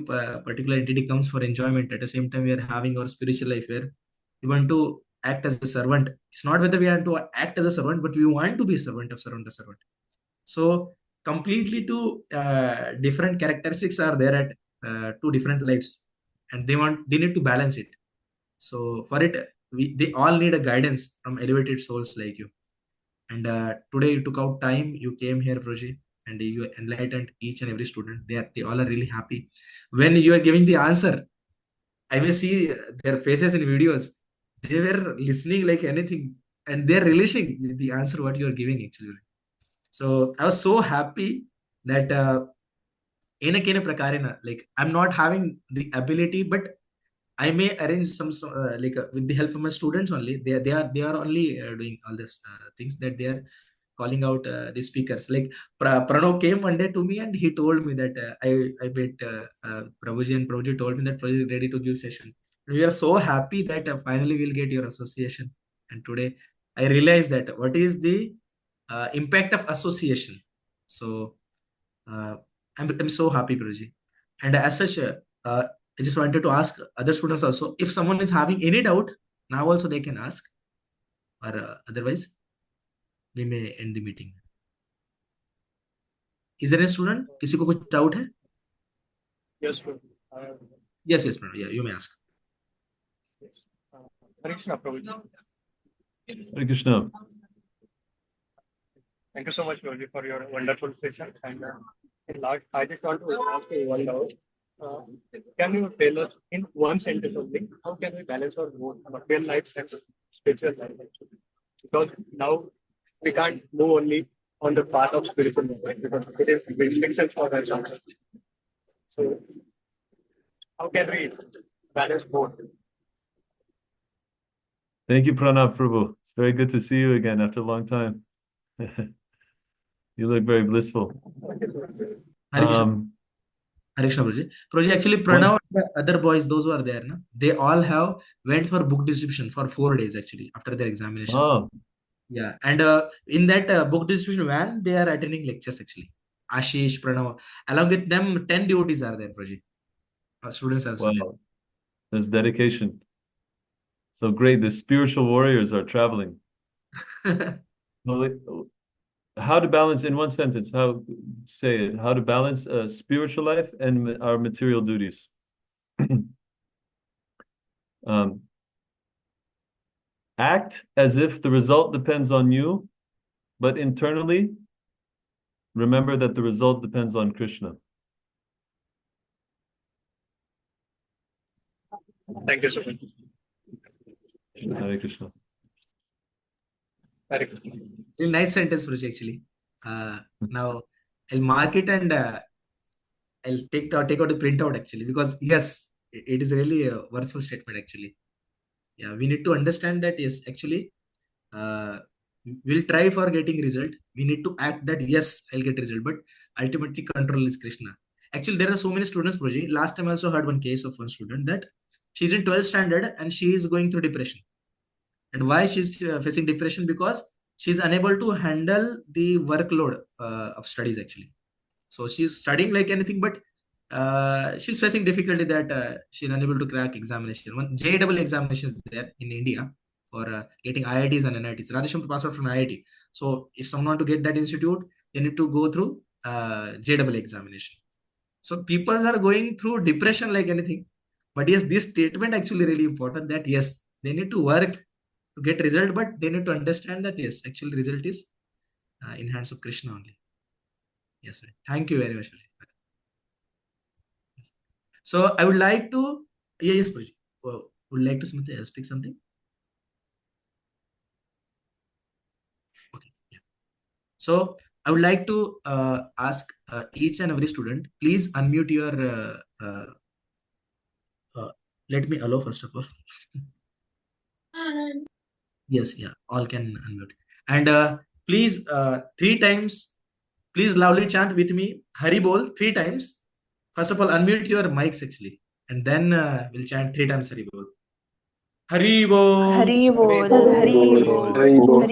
particular entity comes for enjoyment. At the same time, we are having our spiritual life where we want to act as a servant. It's not whether we want to act as a servant, but we want to be a servant of servant of servant. So completely two different characteristics are there at two different lives, and they need to balance it. So for it, they all need a guidance from elevated souls like you. And today you took out time, you came here, Proji, and you enlightened each and every student. They all are really happy. When you are giving the answer, I will see their faces in videos. They were listening like anything, and they're relishing with the answer what you are giving actually. So I was so happy that ಏನಕ್ಕೇನೆ ಪ್ರಕಾರೇನ, like I'm not having the ability, but I may arrange some like with the help of my students only. They are only doing all this things, that they are calling out the speakers. Like Pranav came one day to me and he told me that I bet Prabhuji, and Prabhuji told me that Prabhuji is ready to give session. We are so happy that finally we'll get your association. And today I realized that what is the impact of association. So uh, I'm so happy, Prabhuji. And as such, I just wanted to ask other students also, if someone is having any doubt, now also they can ask, or otherwise we may end the meeting. Is there a student? किसी को कुछ doubt है? Yes, sir. Uh, Yes, Pranav. Yeah, you may ask. yes. Hare Krishna, Prabhuji. Hare Krishna. Thank you so much, Prabhuji, for your wonderful session. And in last, I just want to ask you one doubt. Uh, can you tell us in one sentence only how can we balance our both material life and spiritual life? Actually? Because now we can't move only on the path of spiritual life, right? Because it is restrictions for us. So how can we balance both? Thank you, Pranav Prabhu. It's very good to see you again after a long time. You look very blissful. Hare Krishna. Um, Hare Krishna, Prabhuji. Prabhuji, actually, Pranav and the other boys, those who are there, na, they all have went for book distribution for 4 days actually after their examinations. oh, Yeah, and in that book distribution van, they are attending lectures actually. Ashish, Pranav, along with them, 10 devotees are there, Prabhuji. Students are also wow. There's dedication. So great. The spiritual warriors are traveling. there. Well, how to balance in one sentence, how say it, how to balance spiritual life and our material duties. um, act as if the result depends on you, but internally, remember that the result depends on Krishna. Thank you so much. Hare Krishna. Hare Krishna. Really nice sentence, Prabhuji, actually. Now, I'll mark it, and I'll take out the printout actually, because yes, it is really a worthwhile statement actually. Yeah, we need to understand that yes, actually, uh, we'll try for getting result. We need to act that yes, I'll get result, but ultimately control is Krishna. Actually, there are so many students, Proji. Last time I also heard one case of one student that she's in 12th standard and she is going through depression. And why she's facing depression? Because she's unable to handle the workload of studies actually. So she's studying like anything, but she's facing difficulty that she's unable to crack examination. One JEE examination is there in India for getting IITs and NITs. Radhesham passed out from IIT. So if someone want to get that institute, they need to go through JEE examination. So people are going through depression like anything, But yes, this statement actually really important, that yes, they need to work to get result, but they need to understand that yes, actual result is in hands of Krishna only. Yes, sir. Thank you very much. Yes. So I would like to, yeah, yes, Prabhuji. Would like to something, speak something. Okay. Yeah. So I would like to ask each and every student, please unmute your. Uh, Let me allow first of all. Yes, yeah, all can unmute. And please, three times, please loudly chant with me, Hari Bol, three times. First of all, unmute your mics actually, and then we'll chant three times Hari Bol. Hari Bol. Hari Hari bol, Bol, hari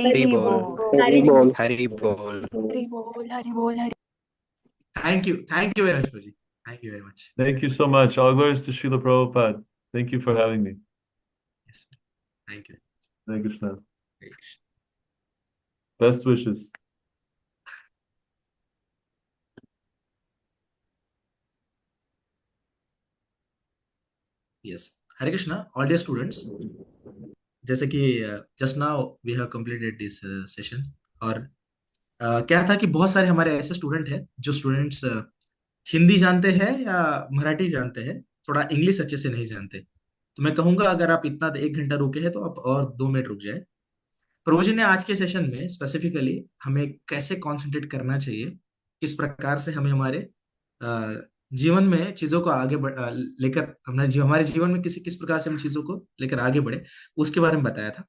Hari bol, Bol, hari Hari bol. Bol, Hari Bol. Thank you very much, Prabhuji. Thank you very much. Thank you so much. All glories to Srila Prabhupada. Thank you for having me. Yes, thank you. Hare Krishna. Hare Krishna. Best wishes. Yes, Hare Krishna, all dear students. जैसे कि just now we have completed this session, और क्या था कि बहुत सारे हमारे ऐसे स्टूडेंट हैं जो स्टूडेंट्स हिंदी जानते हैं या मराठी जानते हैं, थोड़ा इंग्लिश अच्छे से नहीं जानते। तो मैं कहूंगा अगर आप इतना 1 घंटा रुके हैं तो आप और 2 मिनट रुक जाए। प्रभु जी ने आज के सेशन में स्पेसिफिकली हमें कैसे कंसंट्रेट करना चाहिए, किस प्रकार से हमें हमारे अ, जीवन में चीजों को आगे लेकर हमारे जीवन में किस प्रकार से हम चीजों को लेकर आगे बढ़े, उसके बारे में बताया था।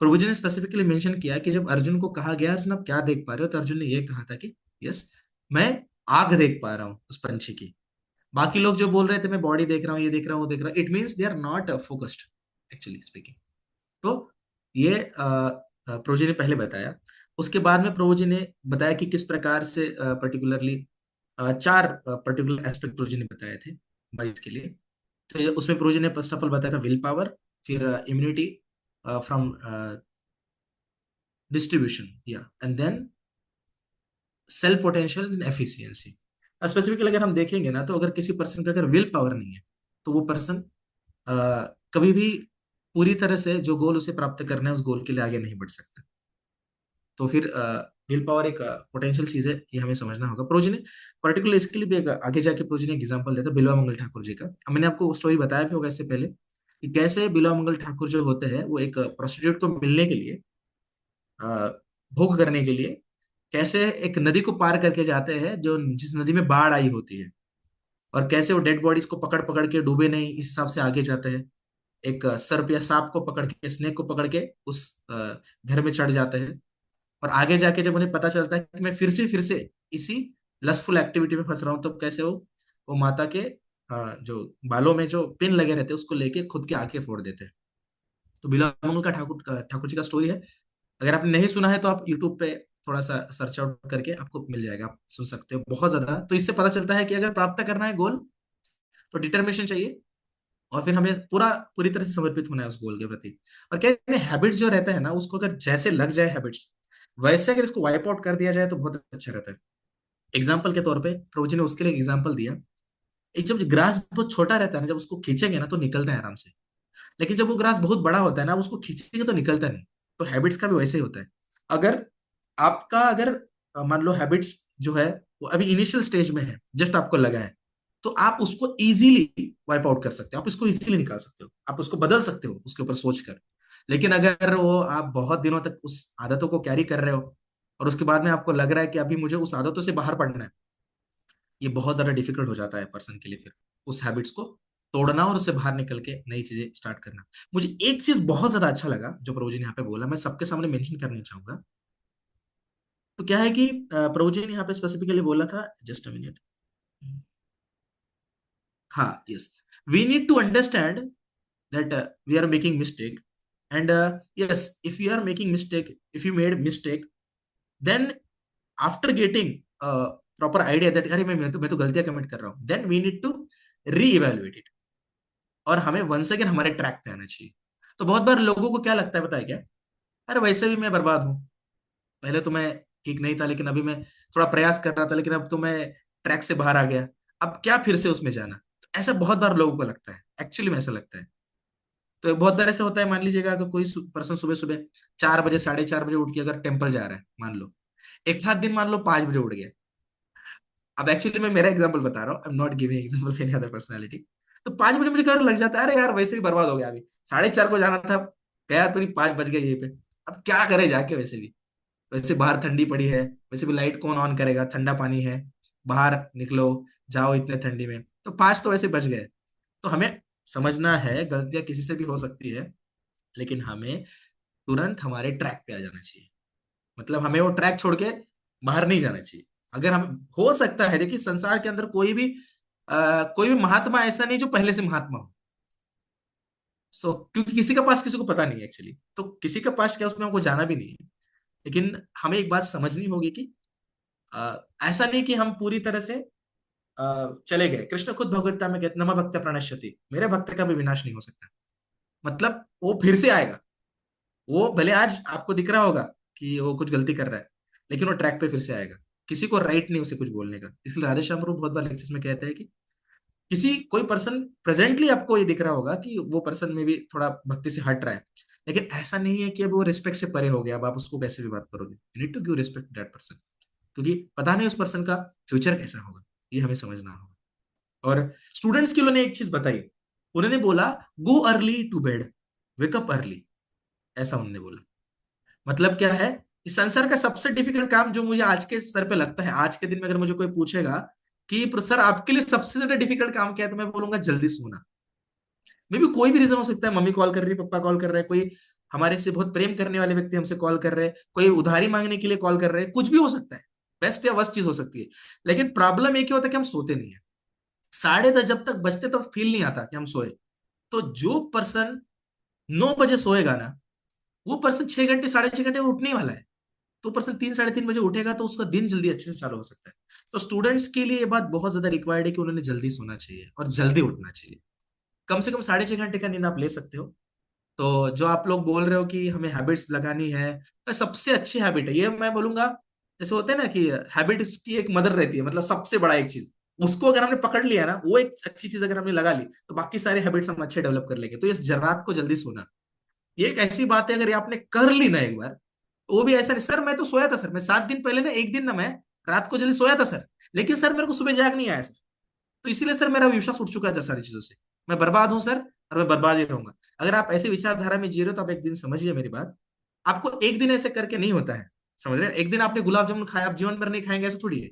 प्रभु जी ने स्पेसिफिकली मेंशन किया कि जब अर्जुन को कहा गया अर्जुन आप क्या देख पा रहे हो, तो अर्जुन ने यह कहा था कि यस, मैं आग देख पा रहा हूँ उस पंछी की। बाकी लोग जो बोल रहे थे मैं बॉडी देख रहा हूँ, ये देख रहा हूँ, वो देख रहा हूँ, it means they are not focused actually speaking. तो ये प्रभु जी ने पहले बताया। उसके बाद में प्रभु जी ने बताया कि किस प्रकार से पर्टिकुलरली चार पर्टिकुलर एस्पेक्ट प्रभु जी ने बताए थे 22 के लिए। तो उसमें प्रभु जी ने फर्स्ट ऑफ ऑल बताया था विल पावर, फिर इम्यूनिटी फ्रॉम डिस्ट्रीब्यूशन, या and then self potential and efficiency. Specifically अगर हम देखेंगे ना, तो अगर किसी पर्सन का अगर विल पावर नहीं है तो वो पर्सन कभी भी पूरी तरह से जो गोल उसे प्राप्त करना है उस गोल के लिए आगे नहीं बढ़ सकता। तो फिर विल पावर एक पोटेंशियल चीज है, ये हमें समझना होगा। प्रोजी ने पर्टिकुलर इसके लिए भी आगे जाके प्रोजी ने एग्जांपल दिया था बिलवा मंगल ठाकुर जी का। अब मैंने आपको स्टोरी बताया भी होगा इससे पहले कि कैसे बिलवा मंगल ठाकुर जो होते हैं वो एक प्रोस्टिट्यूट को मिलने के लिए, अ, भोग करने के लिए, कैसे एक नदी को पार करके जाते हैं जो जिस नदी में बाढ़ आई होती है, और कैसे वो डेड बॉडीज को पकड़ पकड़ के डूबे नहीं इस हिसाब से आगे जाते हैं। एक सर्प या सांप को पकड़ के, स्नेक को पकड़ के उस घर में चढ़ जाते हैं, और आगे जाके जब उन्हें पता चलता है कि मैं फिर से इसी लस्टफुल एक्टिविटी में फंस रहा हूँ, तब कैसे वो माता के जो बालों में जो पिन लगे रहते हैं उसको लेके खुद के आंखें फोड़ देते हैं। तो बिलामंगल का ठाकुर जी का स्टोरी है। अगर आपने नहीं सुना है तो आप यूट्यूब पे थोड़ा सा सर्च आउट करके आपको मिल जाएगा, आप सुन सकते हो। बहुत ज्यादा तो इससे पता चलता है कि अगर प्राप्त करना है गोल तो डिटर्मिनेशन चाहिए, और फिर हमें पूरी तरह से समर्पित होना है उस गोल के प्रति। और कहते हैं हैबिट्स जो रहता है ना, उसको अगर जैसे लग जाए हैबिट्स, वैसे अगर इसको वाइप आउट कर दिया जाए तो बहुत अच्छा रहता है। एग्जाम्पल के तौर पे प्रभु जी ने उसके लिए एग्जाम्पल दिया, एक जब ग्रास बहुत छोटा रहता है ना, जब उसको खींचेंगे ना तो निकलता है आराम से, लेकिन जब वो ग्रास बहुत बड़ा होता है ना, उसको खींचेंगे तो निकलता नहीं। तो हैबिट्स का भी वैसे ही होता है। अगर आपका अगर मान लो हैबिट्स जो है वो अभी इनिशियल स्टेज में है, जस्ट आपको लगा है, तो आप उसको इजीली वाइप आउट कर सकते हो, आप इसको इजीली निकाल सकते हो, आप उसको बदल सकते हो उसके ऊपर सोच कर। लेकिन अगर वो आप बहुत दिनों तक उस आदतों को कैरी कर रहे हो और उसके बाद में आपको लग रहा है कि अभी मुझे उस आदतों से बाहर पड़ना है, ये बहुत ज्यादा डिफिकल्ट हो जाता है पर्सन के लिए फिर उस हैबिट्स को तोड़ना और उससे बाहर निकल के नई चीजें स्टार्ट करना। मुझे एक चीज बहुत ज्यादा अच्छा लगा जो प्रभु जी ने यहाँ पे बोला, मैं सबके सामने मेंशन करना चाहूंगा। तो क्या है कि प्रभु जी ने यहाँ पे स्पेसिफिकली बोला था, जस्ट अ मिनट, हाँ yes, we need to understand that we are making mistake, and yes if you are making mistake, if you made mistake, then after getting proper idea that अरे मैं तो गलतियां commit कर रहा हूँ, then we need to reevaluate it, और हमें once again हमारे ट्रैक पे आना चाहिए। तो बहुत बार लोगों को क्या लगता है पता है क्या, अरे वैसे भी मैं बर्बाद हूँ, पहले तो मैं ठीक नहीं था लेकिन अभी मैं थोड़ा प्रयास कर रहा था, लेकिन अब तो मैं ट्रैक से बाहर आ गया, अब क्या फिर से उसमें जाना। ऐसा बहुत बार लोगों को लगता है, एक्चुअली में ऐसा लगता है। तो बहुत बार ऐसा होता है, मान लीजिएगा अगर कोई पर्सन सुबह सुबह 4 बजे 4:30 बजे उठ के अगर टेम्पल जा रहा है, मान लो एक आध दिन मान लो 5 बजे उठ गया। अब एक्चुअली मैं मेरा एग्जांपल बता रहा हूँ, I am not giving example of any other personality. तो 5 बजे मुझे कर लग जाता है, अरे यार वैसे भी बर्बाद हो गया, अभी 4:30 को जाना था, गया तो नहीं, 5 बज गए यहीं पे। अब क्या करे जाके, वैसे भी वैसे बाहर ठंडी पड़ी है, वैसे भी लाइट कौन ऑन करेगा, ठंडा पानी है, बाहर निकलो, जाओ इतने ठंडी में, तो 5 तो वैसे बच गए। तो हमें समझना है गलतियां किसी से भी हो सकती है, लेकिन हमें तुरंत हमारे ट्रैक पे आ जाना चाहिए। मतलब हमें वो ट्रैक छोड़ के बाहर नहीं जाना चाहिए। अगर हम, हो सकता है, देखिए संसार के अंदर कोई भी महात्मा ऐसा नहीं जो पहले से महात्मा हो। क्योंकि किसी का पास किसी को पता नहीं है एक्चुअली, तो किसी का पास क्या उसमें हमको जाना भी नहीं है। लेकिन हमें एक बात समझनी होगी कि अ, ऐसा नहीं कि हम पूरी तरह से चले गए। कृष्ण खुद भगवत गीता में कहते, नम भक्त प्रणश्यति, मेरे भक्त का भी विनाश नहीं हो सकता। मतलब वो फिर से आएगा। वो भले आज आपको दिख रहा होगा कि वो कुछ गलती कर रहा है, लेकिन वो ट्रैक पे फिर से आएगा। किसी को राइट नहीं उसे कुछ बोलने का। इसलिए राधे श्याम प्रभु बहुत बार लेक्चर्स में कहते हैं कि किसी कोई पर्सन प्रेजेंटली आपको ये दिख रहा होगा कि वो पर्सन में भी थोड़ा भक्ति से हट रहा है, लेकिन ऐसा नहीं है कि अब वो रिस्पेक्ट से परे हो गया, अब आप उसको कैसे भी बात करोगे। You need to give respect to that person, क्योंकि पता नहीं उस पर्सन का फ्यूचर कैसा होगा, ये हमें समझना होगा। और स्टूडेंट्स के लिए उन्होंने एक चीज बताई, उन्होंने बोला go early to bed, wake up early, ऐसा उन्होंने बोला। मतलब क्या है, इस संसार का सबसे डिफिकल्ट काम जो मुझे आज के स्तर पे लगता है, आज के दिन में अगर मुझे कोई पूछेगा कि सर आपके लिए सबसे ज्यादा डिफिकल्ट काम क्या है, तो मैं बोलूंगा जल्दी सोना। मे भी कोई भी रीजन हो सकता है, मम्मी कॉल कर रही है, पापा कॉल कर रहे हैं, कोई हमारे से बहुत प्रेम करने वाले व्यक्ति हमसे कॉल कर रहे हैं, कोई उधारी मांगने के लिए कॉल कर रहे हैं, कुछ भी हो सकता है, बेस्ट या वर्स्ट चीज हो सकती है। लेकिन प्रॉब्लम ये क्या होता है कि हम सोते नहीं है। 10:30 जब तक बजते तब फील नहीं आता कि हम सोए। तो जो पर्सन 9 बजे सोएगा ना, वो पर्सन 6 घंटे 6.5 घंटे में उठने ही वाला है। तो पर्सन 3 3:30 बजे उठेगा तो उसका दिन जल्दी अच्छे से चालू हो सकता है। तो स्टूडेंट्स के लिए ये बात बहुत ज्यादा रिक्वायर्ड है कि उन्होंने जल्दी सोना चाहिए और जल्दी उठना चाहिए। कम से कम 6.5 घंटे का नींद आप ले सकते हो। तो जो आप लोग बोल रहे हो कि हमें हैबिट्स लगानी है, तो सबसे अच्छी हैबिट है ये, मैं बोलूंगा। जैसे होते हैं ना कि हैबिट की एक मदर रहती है, मतलब सबसे बड़ा एक चीज, उसको अगर हमने पकड़ लिया ना, वो एक अच्छी चीज अगर हमने लगा ली, तो बाकी सारे हैबिट्स हम अच्छे डेवलप कर लेंगे। तो इस रात को जल्दी सोना, ये एक ऐसी बात है, अगर ये आपने कर ली ना एक बार, वो भी ऐसा नहीं सर मैं तो सोया था सर, मैं 7 दिन पहले ना एक दिन ना मैं रात को जल्दी सोया था सर, लेकिन सर मेरे को सुबह जाग नहीं आया सर, तो इसीलिए सर मेरा विश्वास उठ चुका है सर सारी चीजों से, मैं बर्बाद हूं सर, और मैं बर्बाद ही रहूंगा। अगर आप ऐसी विचारधारा में जी रहे हो, तो आप एक दिन समझिए मेरी बात, आपको एक दिन ऐसे करके नहीं होता है। समझ रहे हैं? एक दिन आपने गुलाब जामुन खाया, आप जीवन भर नहीं खाएंगे ऐसा थोड़ी है,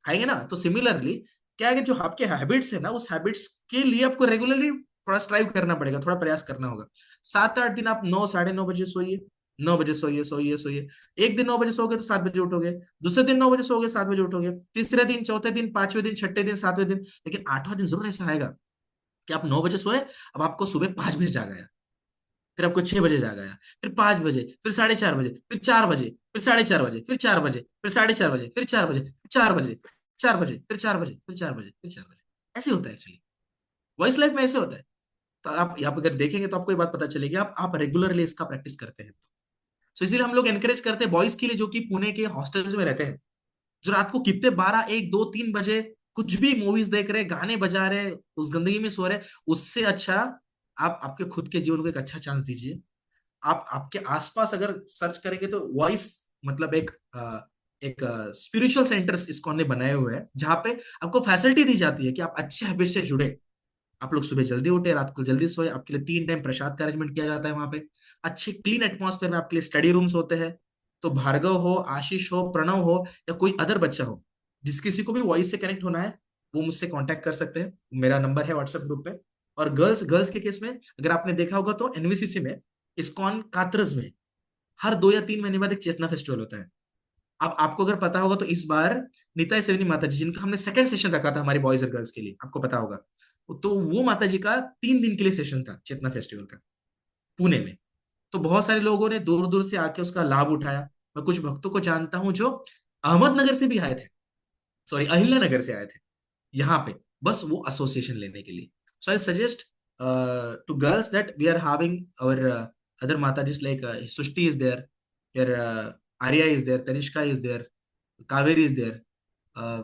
खाएंगे ना। तो सिमिलरली क्या है कि जो आपके हैबिट्स है ना, उस हैबिट्स के लिए आपको रेगुलरली थोड़ा स्ट्राइव करना पड़ेगा, थोड़ा प्रयास करना होगा। 7 8 दिन आप 9 9:30 बजे सोइए, 9 बजे सोइए सोइए सोइए। एक दिन 9 बजे सोओगे तो 7 बजे उठोगे, दूसरे दिन 9 बजे सोओगे 7 बजे उठोगे, तीसरे दिन, चौथे दिन, पांचवें दिन, छठे दिन, सातवें दिन। लेकिन 8वां दिन जरूर ऐसा आएगा कि आप 9 बजे सोए, अब आपको सुबह 5 बजे जाग आया, फिर आपको 6 बजे जाग आया, फिर 5 बजे, फिर 4:30 बजे, फिर 4 बजे, फिर 4:30 बजे, फिर 4 बजे, फिर 4:30 बजे, फिर 4 बजे, फिर 4 बजे, 4 बजे, फिर 4 बजे, फिर 4 बजे, फिर 4 बजे। ऐसे होता है एक्चुअली, वॉइस लाइफ में ऐसे होता है। तो आप यहाँ पे अगर देखेंगे तो आपको ये बात पता चलेगी, आप रेगुलरली इसका प्रैक्टिस करते हैं तो इसीलिए हम लोग एनकरेज करते हैं बॉयज के लिए जो कि पुणे के हॉस्टल्स में रहते हैं, जो रात को कितने 12 1 2 3 बजे कुछ भी मूवीज देख रहे, गाने बजा रहे, उस गंदगी में सो रहे, उससे अच्छा आप आपके खुद के जीवन को एक अच्छा चांस दीजिए। आप आपके आसपास अगर सर्च करेंगे तो वॉइस, मतलब एक स्पिरिचुअल सेंटर्स इस्कॉन ने बनाए हुए हैं, जहां पे आपको फैसिलिटी दी जाती है कि आप अच्छे हैबिट से जुड़े। आप लोग सुबह जल्दी उठे, रात को जल्दी सोए, आपके लिए 3 टाइम प्रसाद का अरेंजमेंट किया जाता है वहां पे। अच्छे क्लीन एटमॉस्फेयर में आपके लिए स्टडी रूम्स होते हैं। तो भार्गव हो, आशीष हो, प्रणव हो, या कोई अदर बच्चा हो, जिस किसी को भी वॉइस से कनेक्ट होना है, वो मुझसे कांटेक्ट कर सकते हैं। मेरा नंबर है व्हाट्सएप ग्रुप पे। और गर्ल्स गर्ल्स के केस में अगर आपने देखा होगा तो एनवीसीसी में, इस्कॉन कात्रज में हर 2 या 3 महीने बाद एक चेतना फेस्टिवल होता है। अब आपको अगर पता होगा तो इस बार निताई सेवनी माता जी, जिनका हमने सेकंड सेशन रखा था हमारी बॉयज और गर्ल्स के लिए, आपको पता होगा, तो वो माता जी का 3 दिन के लिए सेशन था चेतना फेस्टिवल का, पुणे में। तो बहुत सारे लोगों ने दूर दूर से आके उसका लाभ उठाया। मैं कुछ भक्तों को जानता हूं जो अहमदनगर से भी आए थे, सॉरी अहिल्या नगर से आए थे यहाँ पे, बस वो एसोसिएशन लेने के लिए। So I suggest to girls that we are having our other mataji's like Sushti is there, your Arya is there, Tanishka is there, Kaveri is there, uh,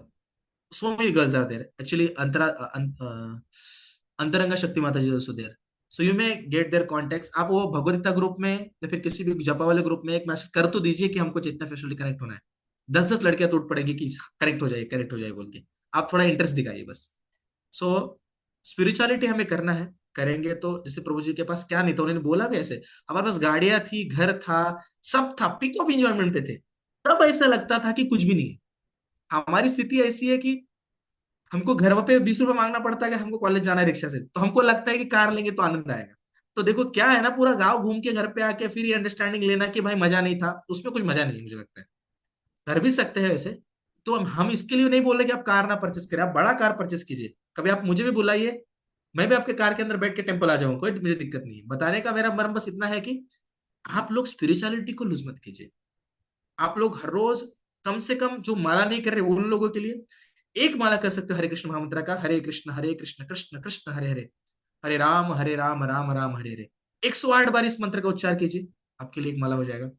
so many girls are there actually. अंतरंगा शक्ति माता जी also there. So you may get their contacts. आप वो Bhagavad Gita group में या फिर किसी भी जपा वाले ग्रुप में एक मैसेज कर तो दीजिए कि हमको चेतना फेस्टिवल कनेक्ट होना है। 10-10 लड़कियां टूट पड़ेगी कि कनेक्ट हो जाए बोल के। आप थोड़ा इंटरेस्ट दिखाइए बस। सो स्पिरिचुअलिटी हमें करना है, करेंगे तो। जैसे प्रभु जी के पास क्या नहीं था, उन्होंने बोला भी ऐसे, हमारे पास गाड़ियां थी, घर था, सब था, पिक ऑफ इंजॉयमेंट पे थे, तब ऐसा लगता था कि कुछ भी नहीं है। हमारी स्थिति ऐसी है कि हमको घर पे 20 रुपए मांगना पड़ता है अगर हमको कॉलेज जाना है रिक्शा से, तो हमको लगता है कि कार लेंगे तो आनंद आएगा। तो देखो क्या है ना, पूरा गांव घूम के घर पे आके फिर ये अंडरस्टैंडिंग लेना कि भाई मजा नहीं था, उसमें कुछ मजा नहीं है मुझे लगता है। कर भी सकते हैं वैसे। तो हम इसके लिए नहीं बोल रहे कि आप कार ना परचेस करें, आप बड़ा कार परचेस कीजिए। कभी आप मुझे भी बुलाइए, मैं भी आपके कार के अंदर बैठ के टेम्पल आ जाऊंगा, कोई मुझे दिक्कत नहीं है। बताने का मेरा मर्म बस इतना है कि आप लोग स्पिरिचुअलिटी को लूज मत कीजिए। आप लोग हर रोज कम से कम, जो माला नहीं कर रहे उन लोगों के लिए एक माला कर सकते हो हरे कृष्ण महामंत्र का, हरे कृष्ण कृष्ण कृष्ण हरे हरे, हरे राम राम राम हरे हरे। 108 बार इस मंत्र का उच्चार कीजिए, आपके लिए एक माला हो जाएगा।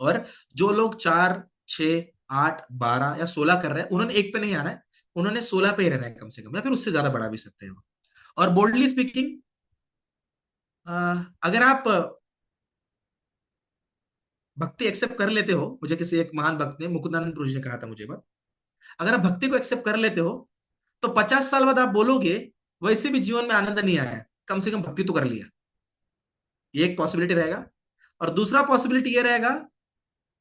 और जो लोग 4, 6, 8, 12 या 16 कर रहे हैं, उन्होंने एक पे नहीं आना है, उन्होंने 16 पे ही रहना है कम से कम, या फिर उससे ज्यादा बढ़ा भी सकते हैं वो। और बोल्डली स्पीकिंग, अगर आप भक्ति एक्सेप्ट कर लेते हो, मुझे किसी एक महान भक्त ने, मुकुंदानंद प्रभु जी ने कहा था मुझे बात, अगर आप भक्ति को एक्सेप्ट कर लेते हो तो 50 साल बाद आप बोलोगे वैसे भी जीवन में आनंद नहीं आया, कम से कम भक्ति तो कर लिया। ये एक पॉसिबिलिटी रहेगा। और दूसरा पॉसिबिलिटी ये रहेगा,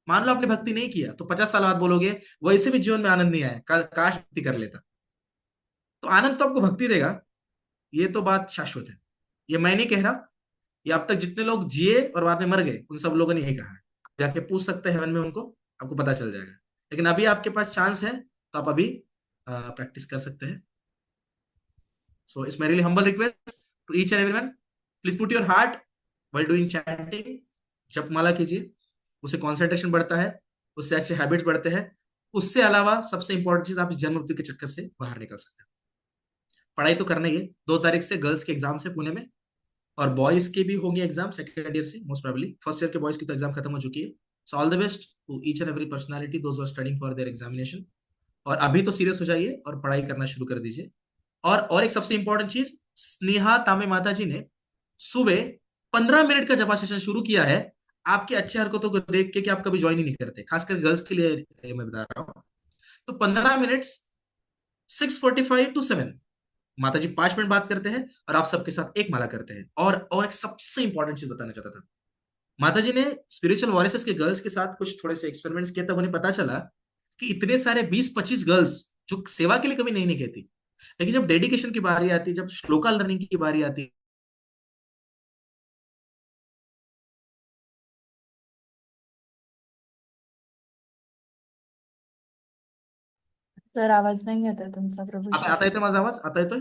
मान लो आपने भक्ति नहीं किया तो 50 साल बाद बोलोगे वैसे भी जीवन में आनंद नहीं आया, काश भक्ति कर लेता। तो आनंद तो आपको भक्ति देगा, ये तो बात शाश्वत है। ये मैं नहीं कह रहा, ये अब तक जितने लोग जिए और बाद में मर गए उन सब लोगों ने यही कहा है। जाके पूछ सकते हैं हेवन में उनको, आपको पता चल जाएगा। लेकिन अभी आपके पास चांस है, तो आप अभी प्रैक्टिस कर सकते हैं। So it's my really humble request to each and everyone, please put your heart while doing chanting. जपमाला कीजिए, उससे कॉन्सेंट्रेशन बढ़ता है, उससे अच्छे हैबिट्स बढ़ते हैं। उससे अलावा सबसे इंपॉर्टेंट चीज, आप जन्म मृत्यु के चक्कर से बाहर निकल सकते हैं। पढ़ाई तो करना ही है। 2 तारीख से गर्ल्स के एग्जाम है पुणे में, और बॉयज के भी होंगे एग्जाम सेकंड ईयर से मोस्ट प्रोबेबली। फर्स्ट ईयर के बॉयज की तो एग्जाम खत्म हो चुकी है। So all the best to each and every personality those are studying for their examination. और अभी तो सीरियस हो जाइए और पढ़ाई करना शुरू कर दीजिए। और एक सबसे इंपॉर्टेंट चीज, स्नेहा तामे माता जी ने सुबह 15 मिनट का जपा सेशन शुरू किया है, आपके अच्छे हरकतों को देख के कि आप कभी ज्वाइन ही नहीं करते, खासकर गर्ल्स के लिए ये मैं बता रहा हूँ। तो 15 मिनट, 6:45 to 7, माता जी 5 मिनट बात करते हैं और आप सबके साथ एक माला करते हैं। और एक सबसे इंपॉर्टेंट चीज बताना चाहता था, माता जी ने स्पिरिचुअल वॉरियर्स के गर्ल्स के साथ कुछ थोड़े से एक्सपेरिमेंट्स किए, तब उन्हें पता चला कि इतने सारे 20-25 गर्ल्स जो सेवा के लिए कभी नहीं कहती, लेकिन जब डेडिकेशन की बारी आती, जब श्लोका लर्निंग की बारी आती, सर आवाज नहीं येत आहे तुमचा आता आता प्रभूजी. येतोय माझा आवाज, आता येतोय?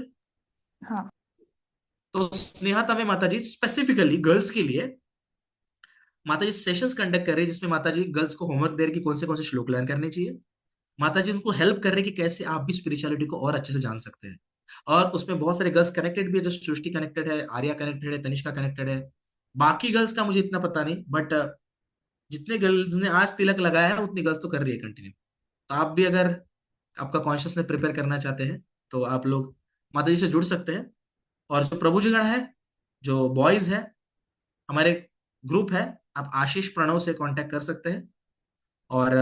हाँ. तो स्नेहा तवे माता जी स्पेसिफिकली गर्ल्स के लिए माता जी सेशंस कंडक्ट कर रही है, जिसमें माता जी गर्ल्स को होमवर्क दे रही कि कौन से श्लोक लर्न करने चाहिए। माता जी उनको हेल्प कर रही कि कैसे आप भी स्पिरिचुअलिटी को और अच्छे से जान सकते हैं। और उसमें बहुत सारे गर्ल्स कनेक्टेड भी है, जो सृष्टि कनेक्टेड है, आर्या कनेक्टेड है, तनिष्का कनेक्टेड है। बाकी गर्ल्स का मुझे इतना पता नहीं, बट जितने गर्ल्स ने आज तिलक लगाया है उतनी गर्ल्स तो कर रही है कंटिन्यू। तो आप भी अगर आपका कॉन्शियसनेस प्रिपेयर करना चाहते हैं तो आप लोग माता जी से जुड़ सकते हैं। और जो प्रभु जी गण है, जो बॉयज है, हमारे ग्रुप है, आप आशीष प्रणव से कांटेक्ट कर सकते हैं। और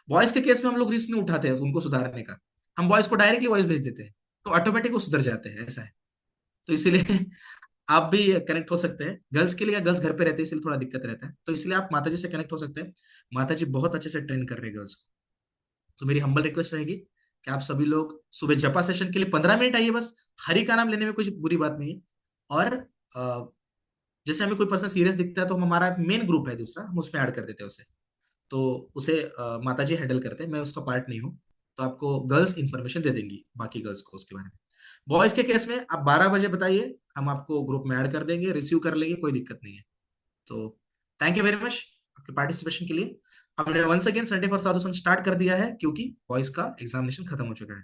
वॉइस के केस में हम लोग रिस्क नहीं उठाते हैं उनको सुधारने का, हम वॉइस को डायरेक्टली वॉइस भेज देते हैं, तो ऑटोमेटिक वो सुधर जाते हैं, ऐसा है। तो इसीलिए आप भी कनेक्ट हो सकते हैं। गर्ल्स के लिए, गर्ल्स घर पे रहते हैं इसलिए थोड़ा दिक्कत रहता है, तो इसलिए आप माता जी से कनेक्ट हो सकते हैं। माता जी बहुत अच्छे से ट्रेन कर रहे हैं गर्ल्स को। तो मेरी हम्बल रिक्वेस्ट रहेगी कि आप सभी लोग सुबह जपा सेशन के लिए 15 मिनट आइए बस। हरि का नाम लेने में कुछ बुरी बात नहीं है। और जैसे हमें कोई पर्सन सीरियस दिखता है तो हम, हमारा मेन ग्रुप है दूसरा, हम उसमें ऐड कर देते हैं उसे। तो उसे माता जी हैंडल करते हैं, मैं उसका पार्ट नहीं हूँ। तो आपको गर्ल्स इंफॉर्मेशन दे देंगी बाकी गर्ल्स को उसके बारे में। बॉयज के केस में आप 12 बजे बताइए, हम आपको ग्रुप में ऐड कर देंगे, रिसीव कर लेंगे, कोई दिक्कत नहीं है। तो थैंक यू वेरी मच आपके पार्टिसिपेशन के लिए। हमने वंस अगेन संडे फॉर साधु संग स्टार्ट कर दिया है क्योंकि बॉयज का एग्जामिनेशन खत्म हो चुका है।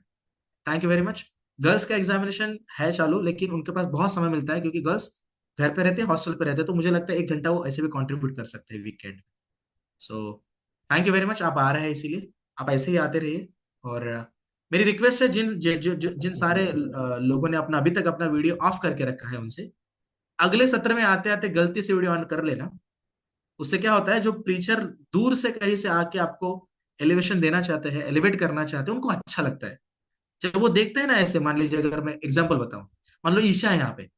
Thank you very much. Girls का एग्जामिनेशन है चालू, लेकिन उनके पास बहुत समय मिलता है क्योंकि गर्ल्स घर पे रहते हैं, हॉस्टल पे रहते हैं, तो मुझे लगता है 1 घंटा वो ऐसे भी कंट्रीब्यूट कर सकते हैं weekend. So thank you very much, आप आ रहे हैं इसीलिए, आप ऐसे ही आते रहिए। और मेरी रिक्वेस्ट है जिन सारे लोगों ने अपना अभी तक अपना वीडियो ऑफ करके रखा है उनसे अगले सत्र में आते आते गलती से वीडियो ऑन कर लेना। उससे क्या होता है, जो प्रीचर दूर से कहीं से आके आपको एलिवेशन देना चाहते हैं, एलिवेट करना चाहते हैं, उनको अच्छा लगता है। जब वो देखते हैं ना ऐसे, मान लीजिए अगर मैं एग्जांपल बताऊं, मान लो ईशा है यहाँ पे,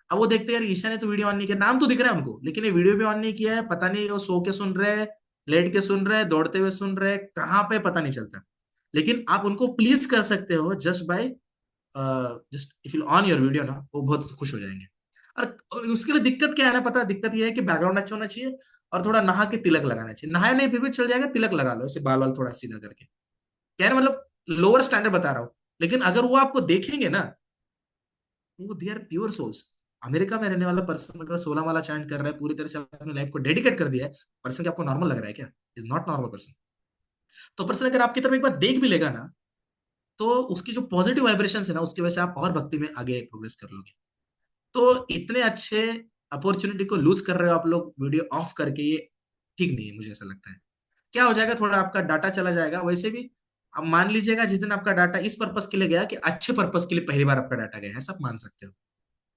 अब वो देखते हैं यार ईशा ने तो वीडियो ऑन नहीं किया, नाम तो दिख रहा है उनको, लेकिन ये वीडियो भी ऑन नहीं किया है, पता नहीं वो सो के सुन रहे हैं, लेट के सुन रहे हैं, दौड़ते हुए सुन रहे हैं, कहाँ पे पता नहीं चलता। लेकिन आप उनको प्लीज कर सकते हो just by, just if you on your video ना, वो बहुत खुश हो जाएंगे। और उसके लिए दिक्कत क्या है ना, पता है दिक्कत ये है कि बैकग्राउंड अच्छा होना चाहिए और थोड़ा नहा के तिलक लगाना चाहिए। नहाया नहीं फिर भी चल जाएगा, तिलक लगा लो, ऐसे बाल वाल थोड़ा सीधा करके। क्या है ना, मतलब लोअर स्टैंडर्ड बता रहा हूँ, लेकिन अगर वो आपको देखेंगे ना, वो they are pure souls. America में रहने वाला पर्सन अगर 16 माला चैंट कर रहा है, पूरी तरह से अपनी लाइफ को डेडिकेट कर दिया है, पर्सन क्या आपको नॉर्मल लग रहा है क्या? Is not normal person. तो पर्सन अगर आपकी तरफ एक बार देख भी लेगा ना, तो उसकी जो पॉजिटिव वाइब्रेशन है ना, उसकी वजह से आप और भक्ति में आगे प्रोग्रेस कर लोगे। तो इतने अच्छे अपॉर्चुनिटी को लूज कर रहे हो आप लोग वीडियो ऑफ करके, ये ठीक नहीं है, मुझे ऐसा लगता है। क्या हो जाएगा, थोड़ा आपका डाटा चला जाएगा। वैसे भी अब मान लीजिएगा जिस दिन आपका डाटा इस पर्पस के लिए गया कि अच्छे पर्पस के लिए पहली बार आपका डाटा गया है, सब मान सकते हो।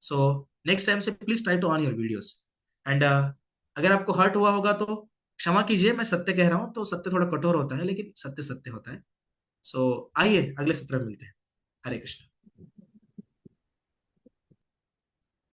सो नेक्स्ट टाइम से please try to on your videos. And अगर आपको हर्ट हुआ होगा तो क्षमा कीजिए, मैं सत्य कह रहा हूँ, तो सत्य थोड़ा कठोर होता है, लेकिन सत्य सत्य होता है। सो आइए अगले सत्र में मिलते हैं। हरे कृष्ण।